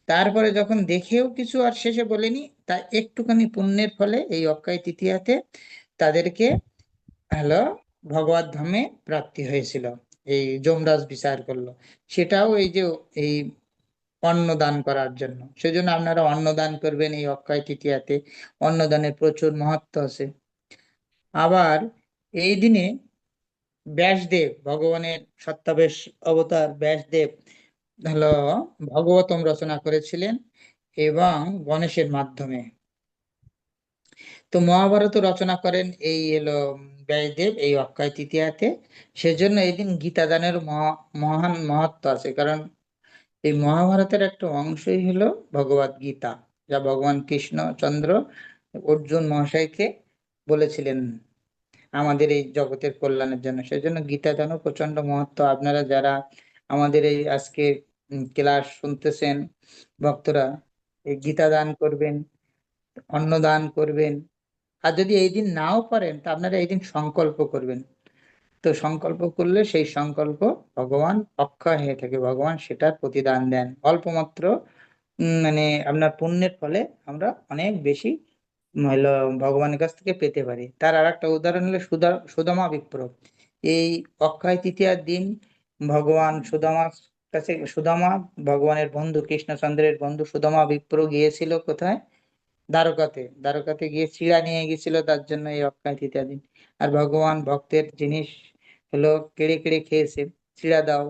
Speaker 1: তারপরে যখন দেখেও কিছু আর শেষে বলেনি, তা একটুখানি পুণ্যের ফলে এই অক্ষয় তৃতীয়াতে তাদেরকে হলো ভগবত ধামে প্রাপ্তি হয়েছিল। এই যমরাজ বিচার করলো, সেটাও এই যে এই অন্নদান করার জন্য। সেজন্য আপনারা অন্নদান করবেন এই অক্ষয় তৃতীয়াতে। অন্নদানের প্রচুর মাহাত্ম্য আছে। আবার এই দিনে ব্যাসদেব, ভগবানের সত্যাবেশ অবতার ব্যাসদেব হলো ভাগবতম রচনা করেছিলেন, এবং গণেশের মাধ্যমে। তো মহাভারত রচনা করেন এই এলো ব্যাসদেব এই অক্ষয় তৃতীয়াতে। সেজন্য এই দিন গীতা দানের মহান মাহাত্ম্য আছে। কারণ এই মহাভারতের একটা অংশই হলো ভগবত গীতা, যা ভগবান কৃষ্ণচন্দ্র অর্জুন মহাশয়কে বলেছিলেন আমাদের এই জগতের কল্যাণের জন্য। সেজন্য গীতা দানও প্রচন্ড মহত্ব। আপনারা যারা আমাদের এই আজকে ক্লাস শুনতেছেন ভক্তরা, এই গীতা দান করবেন, অন্ন দান করবেন। আর যদি এই দিন নাও পারেন তা আপনারা এই দিন সংকল্প করবেন। তো সংকল্প করলে সেই সংকল্প ভগবান অক্ষয় হয়ে থাকে, ভগবান সেটার প্রতিদান দেন অল্প মাত্র। মানে আপনার পুণ্যের ফলে আমরা অনেক বেশি হলো ভগবানের কাছ থেকে পেতে পারি। তার আর একটা উদাহরণ হলো সুদামা বিপ্র। এই অক্ষয় তৃতীয়ার দিন ভগবান সুদামার কাছে, সুদামা ভগবানের বন্ধু, কৃষ্ণচন্দ্রের বন্ধু সুদামা বিপ্র গিয়েছিল কোথায়? দ্বারকাতে। দ্বারকাতে গিয়ে চিড়া নিয়ে গেছিল তার জন্য এই অক্ষয় তৃতীয়া দিন। আর ভগবান ভক্তের জিনিস হলো কেড়ে কেড়ে খেয়েছে। চিড়া দাও,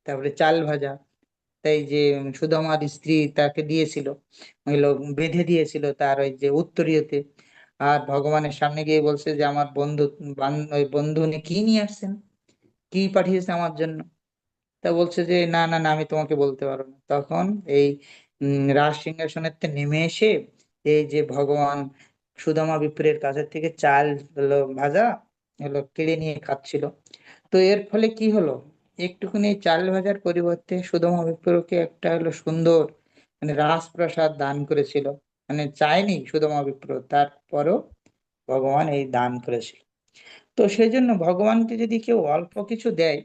Speaker 1: তারপরে চাল ভাজা। তাই যে সুদামার স্ত্রী তাকে দিয়েছিল, হলো বেঁধে দিয়েছিল তার ওই যে উত্তরীয়তে। আর ভগবানের সামনে গিয়ে বলছে যে আমার বন্ধু, ওই বন্ধু উনি কি নিয়ে আসছেন, কি পাঠিয়েছে আমার জন্য। তা বলছে যে না না না, আমি তোমাকে বলতে পারবো না। তখন এই রাজ সিংহাসনের থেকে নেমে এসে এই যে ভগবান সুদামা বিপ্রের কাছের থেকে চাল হলো ভাজা হলো কেড়ে নিয়ে খাচ্ছিল। তো এর ফলে কি হলো, একটুখানি চাল ভাজার পরিবর্তে সুদামা বিপ্রকে একটা হলো সুন্দর মানে রাজপ্রাসাদ দান করেছিল। মানে চায়নি সুদামা বিপ্র, তারপরও ভগবান এই দান করেছিল। তো সেই জন্য ভগবানকে যদি কেউ অল্প কিছু দেয়,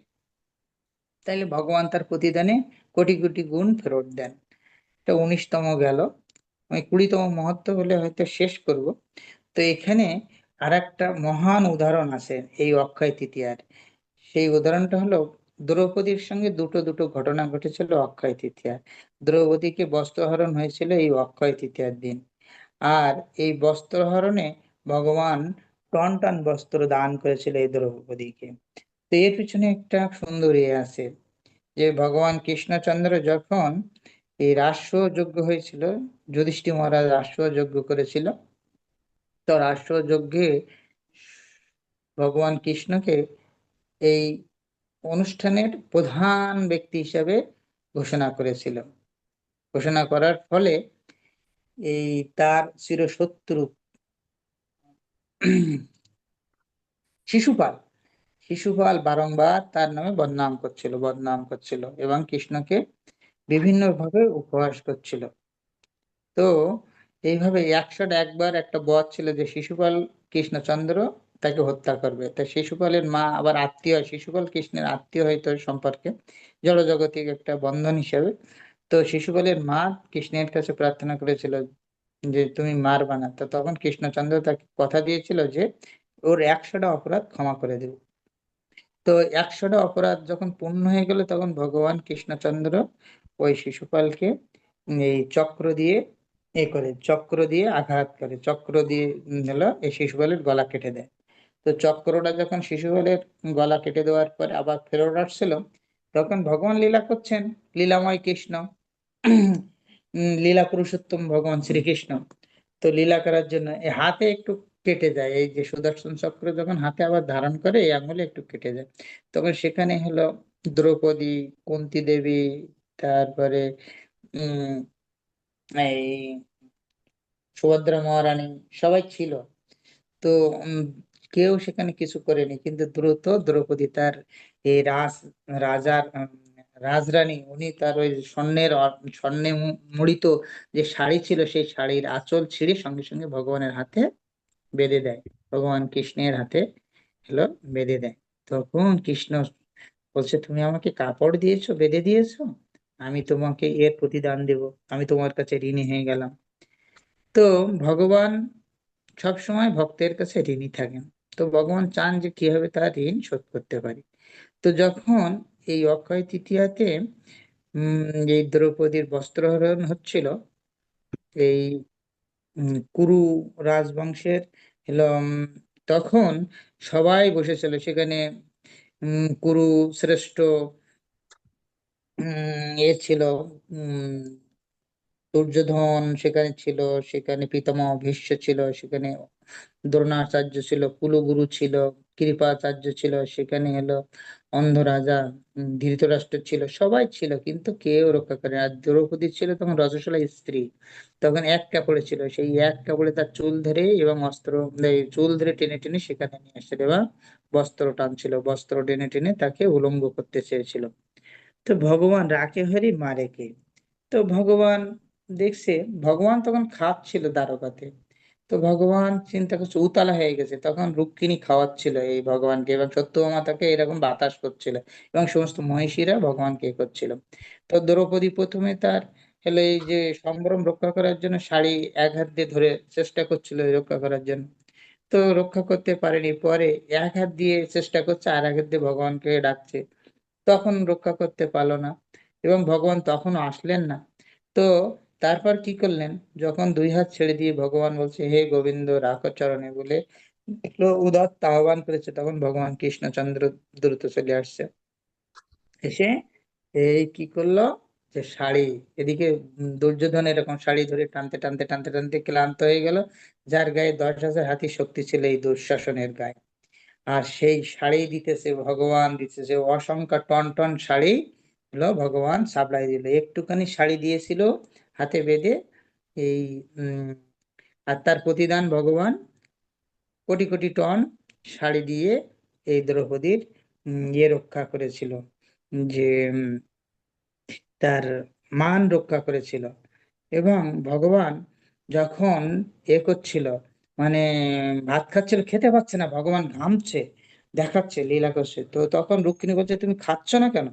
Speaker 1: তাহলে ভগবান তার প্রতিদানে কোটি কোটি গুণ ফেরত দেন। এটা 19তম গেল। আমি 20তম মহত্ব বলে হয়তো শেষ করব। তো এখানে আর একটা মহান উদাহরণ আছে এই অক্ষয় তৃতীয়ার। সেই উদাহরণটা হলো দ্রৌপদীর সঙ্গে দুটো দুটো ঘটনা ঘটেছিল অক্ষয় তৃতীয়া। দ্রৌপদীকে বস্ত্রহরণ হয়েছিল এই অক্ষয় তৃতীয়ার দিন। আর এই বস্ত্রহরণে ভগবান টন টন বস্ত্র দান করেছিল এই দ্রৌপদীকে। তো এর পিছনে একটা সুন্দর ইয়ে আছে, যে ভগবান কৃষ্ণচন্দ্র যখন এই রাষ্ট্রযজ্ঞ হয়েছিল, যুধিষ্ঠির মহারাজ রাষ্ট্রযজ্ঞ করেছিল। তো রাষ্ট্রযজ্ঞে ভগবান কৃষ্ণকে এই অনুষ্ঠানের প্রধান ব্যক্তি হিসেবে ঘোষণা করেছিল। ঘোষণা করার ফলে এই তার চিরশত্রু শিশুপাল, শিশুপাল বারংবার তার নামে বদনাম করছিল এবং কৃষ্ণকে বিভিন্ন ভাবে উপহাস করছিল। তো এইভাবে 101বার একটা বধ ছিল যে শিশুপাল কৃষ্ণচন্দ্র তাকে হত্যা করবে। তাই শিশুপালের মা আবার আত্মীয়, শিশুপাল কৃষ্ণের আত্মীয় হয়তো সম্পর্কে, জড়জাগতিক একটা বন্ধন হিসেবে। তো শিশুপালের মা কৃষ্ণের কাছে প্রার্থনা করেছিল যে তুমি মারবা না। তো তখন কৃষ্ণচন্দ্র তাকে কথা দিয়েছিল যে ওর 100টা অপরাধ ক্ষমা করে দেবে। তো 100টা অপরাধ যখন পূর্ণ হয়ে গেল, তখন ভগবান কৃষ্ণচন্দ্র ওই শিশুপালকে এই চক্র দিয়ে চক্র দিয়ে আঘাত করে, চক্র দিয়ে হলো এই শিশুপালের গলা কেটে দেয়। তো চক্রটা যখন শিশুপালের গলা কেটে দেওয়ার পরে আবার ফেরত আসছিল, তখন ভগবান লীলা করছেন, লীলাময় কৃষ্ণ, লীলা পুরুষোত্তম ভগবান শ্রীকৃষ্ণ। তো লীলা করার জন্য এই হাতে একটু কেটে যায়, এই যে সুদর্শন চক্র যখন হাতে আবার ধারণ করে এই আঙুলে একটু কেটে যায়। তখন সেখানে হলো দ্রৌপদী, কুন্তী দেবী, তারপরে উম এই সুভদ্রা মহারানী সবাই ছিল। তো উম, কেউ সেখানে কিছু করেনি, কিন্তু দ্রুত দ্রৌপদী তার এই রাজার রাজরানী, উনি তার ওই স্বর্ণে মুড়িত যে শাড়ি ছিল, সেই শাড়ির আঁচল ছিঁড়ে সঙ্গে সঙ্গে ভগবানের হাতে বেঁধে দেয়, ভগবান কৃষ্ণের হাতে হলো বেঁধে দেয়। তখন কৃষ্ণ বলছে, তুমি আমাকে কাপড় দিয়েছো, বেঁধে দিয়েছো, আমি তোমাকে এর প্রতিদান দেব, আমি তোমার কাছে ঋণী হয়ে গেলাম। তো ভগবান সব সময় ভক্তের কাছে ঋণী থাকেন। তো ভগবান চান যে কিভাবে তার ঋণ শোধ করতে পারি। তো যখন এই অক্ষয় তৃতীয়াতে এই দ্রৌপদীর বস্ত্রহরণ হচ্ছিল, এই কুরু রাজবংশের হলো তখন সবাই বসেছিল সেখানে। কুরু শ্রেষ্ঠ এ ছিল, উম দুর্যোধন সেখানে ছিল, সেখানে পিতামহ ভীষ্ম ছিল, সেখানে দ্রোণাচার্য ছিল, কুলগুরু ছিল, কৃপাচার্য ছিল, সেখানে হলো অন্ধ রাজা ধৃতরাষ্ট্র ছিল, সবাই ছিল, কিন্তু কেউ রক্ষা করে না। আর দ্রৌপদী ছিল তখন রজস্বলা স্ত্রী, তখন এক কাপড়ে ছিল, সেই এক কাপড়ে তার চুল ধরে এবং এই চুল ধরে টেনে টেনে সেখানে নিয়ে আসছিল, এবং বস্ত্র টানছিল, বস্ত্র টেনে টেনে তাকে উলঙ্গ করতে চেয়েছিল। তো ভগবান রাকে হরি মারে কে। তো ভগবান দেখছে, ভগবান তখন খাচ্ছিল দ্বারকাতে। তো ভগবান চিন্তা করছে, উতলা হয়ে গেছে, তখন রুক্মিণী খাওয়াচ্ছিল এই ভগবানকে, এবং সত্যভামা তাকে এরকম বাতাস করছিল, এবং সমস্ত মহিষীরা ভগবানকে এ করছিল। তো দ্রৌপদী প্রথমে তার হলো এই যে সম্ভ্রম রক্ষা করার জন্য শাড়ি এক হাত দিয়ে ধরে চেষ্টা করছিল এই রক্ষা করার জন্য। তো রক্ষা করতে পারেনি, পরে এক হাত দিয়ে চেষ্টা করছে, আর এক হাত দিয়ে ভগবানকে ডাকছে, তখন রক্ষা করতে পারলো না, এবং ভগবান তখনও আসলেন না। তো তারপর কি করলেন, যখন দুই হাত ছেড়ে দিয়ে ভগবান বলছে, হে গোবিন্দ রাখো চরণে বলে একটু উদাত্ত আহ্বান করেছে, তখন ভগবান কৃষ্ণচন্দ্র দ্রুত চলে আসছে, এসে এই কি করলো, যে শাড়ি, এদিকে দুর্যোধন এরকম শাড়ি ধরে টানতে টানতে টানতে টানতে ক্লান্ত হয়ে গেল, যার গায়ে 10,000 হাতির শক্তি ছিল এই দুঃশাসনের গায়ে। আর সেই শাড়ি দিতেছে ভগবান, দিতেছে অসংখ্য টন টন শাড়ি হলো, ভগবান সাপ্লাই দিল, একটুখানি শাড়ি দিয়েছিল হাতে বেঁধে এই উম আর তার প্রতিদান ভগবান কোটি কোটি টন শাড়ি দিয়ে এই দ্রৌপদীর ইয়ে রক্ষা করেছিল, যে তার মান রক্ষা করেছিল। এবং ভগবান যখন এ করছিল, মানে ভাত খাচ্ছিল, খেতে পাচ্ছে না, ভগবান ঘামছে, দেখাচ্ছে, লীলা করছে, তো তখন রুক্মিণী বলছে, তুমি খাচ্ছ না কেন?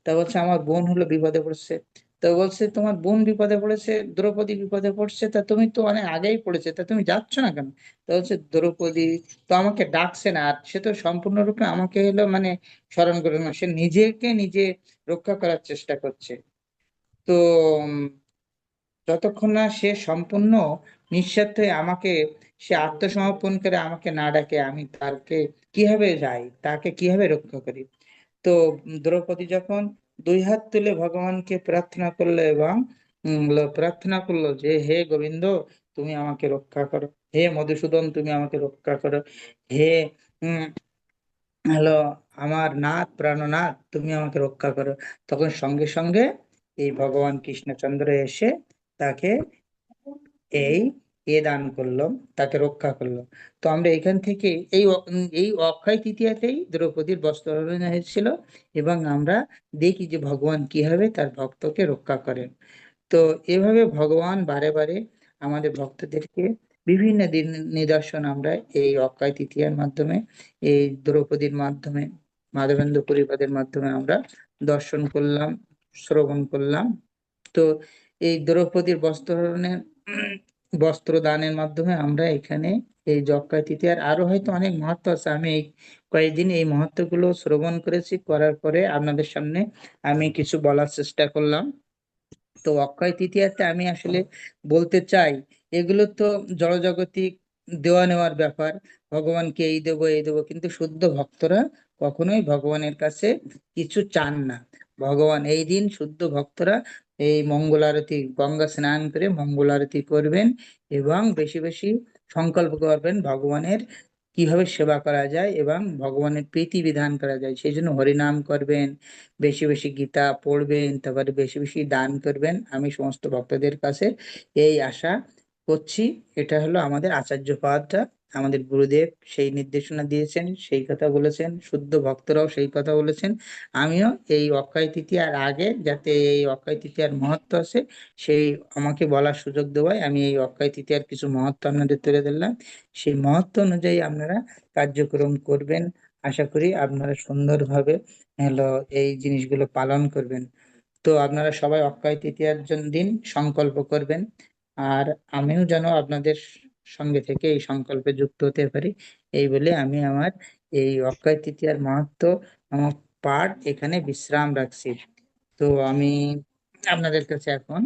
Speaker 1: তা বলছে, আমার বোন হলো বিপদে পড়ছে। তো বলছে, তোমার বোন বিপদে পড়েছে, দ্রৌপদী বিপদে পড়ছে, তা তুমি তো অনেক আগেই পড়েছে, তা তুমি যাচ্ছ না কেন? তা বলছে, দ্রৌপদী তো আমাকে ডাকছে না, আর সে তো সম্পূর্ণরূপে আমাকে হলো মানে স্মরণ করে না, সে নিজেকে নিজে রক্ষা করার চেষ্টা করছে। তো যতক্ষণ না সে সম্পূর্ণ নিঃস্বার্থ হয়ে আমাকে, সে আত্মসমর্পণ করে আমাকে না ডাকে, আমি তাকে কিভাবে যাই, তাকে কিভাবে রক্ষা করি? তো দ্রৌপদী যখন দুই হাত তুলে ভগবানকে প্রার্থনা করলো, এবং প্রার্থনা করলো যে, হে গোবিন্দ তুমি আমাকে রক্ষা করো, হে মধুসূদন তুমি আমাকে রক্ষা করো, হে উম হলো আমার নাথ প্রাণনাথ তুমি আমাকে রক্ষা করো, তখন সঙ্গে সঙ্গে এই ভগবান কৃষ্ণচন্দ্র এসে তাকে এই দান করলো, তাকে রক্ষা করলো। তো আমরা এখান থেকে এই অক্ষয় তৃতীয়াতেই দ্রৌপদীর বস্ত্রহরণ হয়েছিল, এবং আমরা দেখি যে ভগবান কিভাবে তার ভক্তকে রক্ষা করেন। তো এভাবে ভগবান বারে বারে আমাদের ভক্তদেরকে বিভিন্ন দিন নিদর্শন আমরা এই অক্ষয় তৃতীয়ার মাধ্যমে, এই দ্রৌপদীর মাধ্যমে, মাধবেন্দ্র পরিবাদের মাধ্যমে আমরা দর্শন করলাম, শ্রবণ করলাম। তো এই দ্রৌপদীর বস্ত্রহরণের বস্ত্র দানের মাধ্যমে আমরা এখানে এই যক্ষ্মা তৃতীয়ার আরো হয়তো অনেক মাহাত্ম্য আছে, আমি এই কয়েকদিন এই মাহাত্ম্যগুলো শ্রবণ করেছি, করার পরে আপনাদের সামনে আমি কিছু বলার চেষ্টা করলাম। তো অক্ষয় তৃতীয়াতে আমি আসলে বলতে চাই, এগুলো তো জড়জাগতিক দেওয়া নেওয়ার ব্যাপার, ভগবানকে এই দেবো এই দেবো, কিন্তু শুদ্ধ ভক্তরা কখনোই ভগবানের কাছে কিছু চান না। ভগবান এই দিন শুদ্ধ ভক্তরা এই মঙ্গল আরতি, গঙ্গা স্নান করে মঙ্গল আরতি করবেন, এবং বেশি বেশি সংকল্প করবেন ভগবানের কিভাবে সেবা করা যায় এবং ভগবানের প্রীতি বিধান করা যায়, সেই জন্য হরিনাম করবেন, বেশি বেশি গীতা পড়বেন, তারপরে বেশি বেশি দান করবেন, আমি সমস্ত ভক্তদের কাছে এই আশা করছি। এটা হলো আমাদের আচার্যপাদরা, আমাদের গুরুদেব সেই নির্দেশনা দিয়েছেন, সেই কথা বলেছেন, শুদ্ধ ভক্তরাও সেই কথা বলেছেন। আমিও এই অক্ষয় তৃতীয়ার আগে যাতে এই অক্ষয় তৃতীয়ার মহত্ব আছে সেই আমাকে বলার সুযোগ দেওয়ায় আমি এই অক্ষয় তৃতীয়ার কিছু মহত্ব আপনাদের তুলে ধরলাম। সেই মহত্ব অনুযায়ী আপনারা কার্যক্রম করবেন। আশা করি আপনারা সুন্দরভাবে হলো এই জিনিসগুলো পালন করবেন। তো আপনারা সবাই অক্ষয় তৃতীয়ার দিন সংকল্প করবেন। আর আমিও যেন আপনাদের সঙ্গে থেকে এই সংকল্পে যুক্ত হতে পারি, এই বলে আমি আমার এই অক্ষয় তৃতীয়ার মাহাত্ম্য আমার পাঠ এখানে বিশ্রাম রাখছি। তো আমি আপনাদের কাছে এখন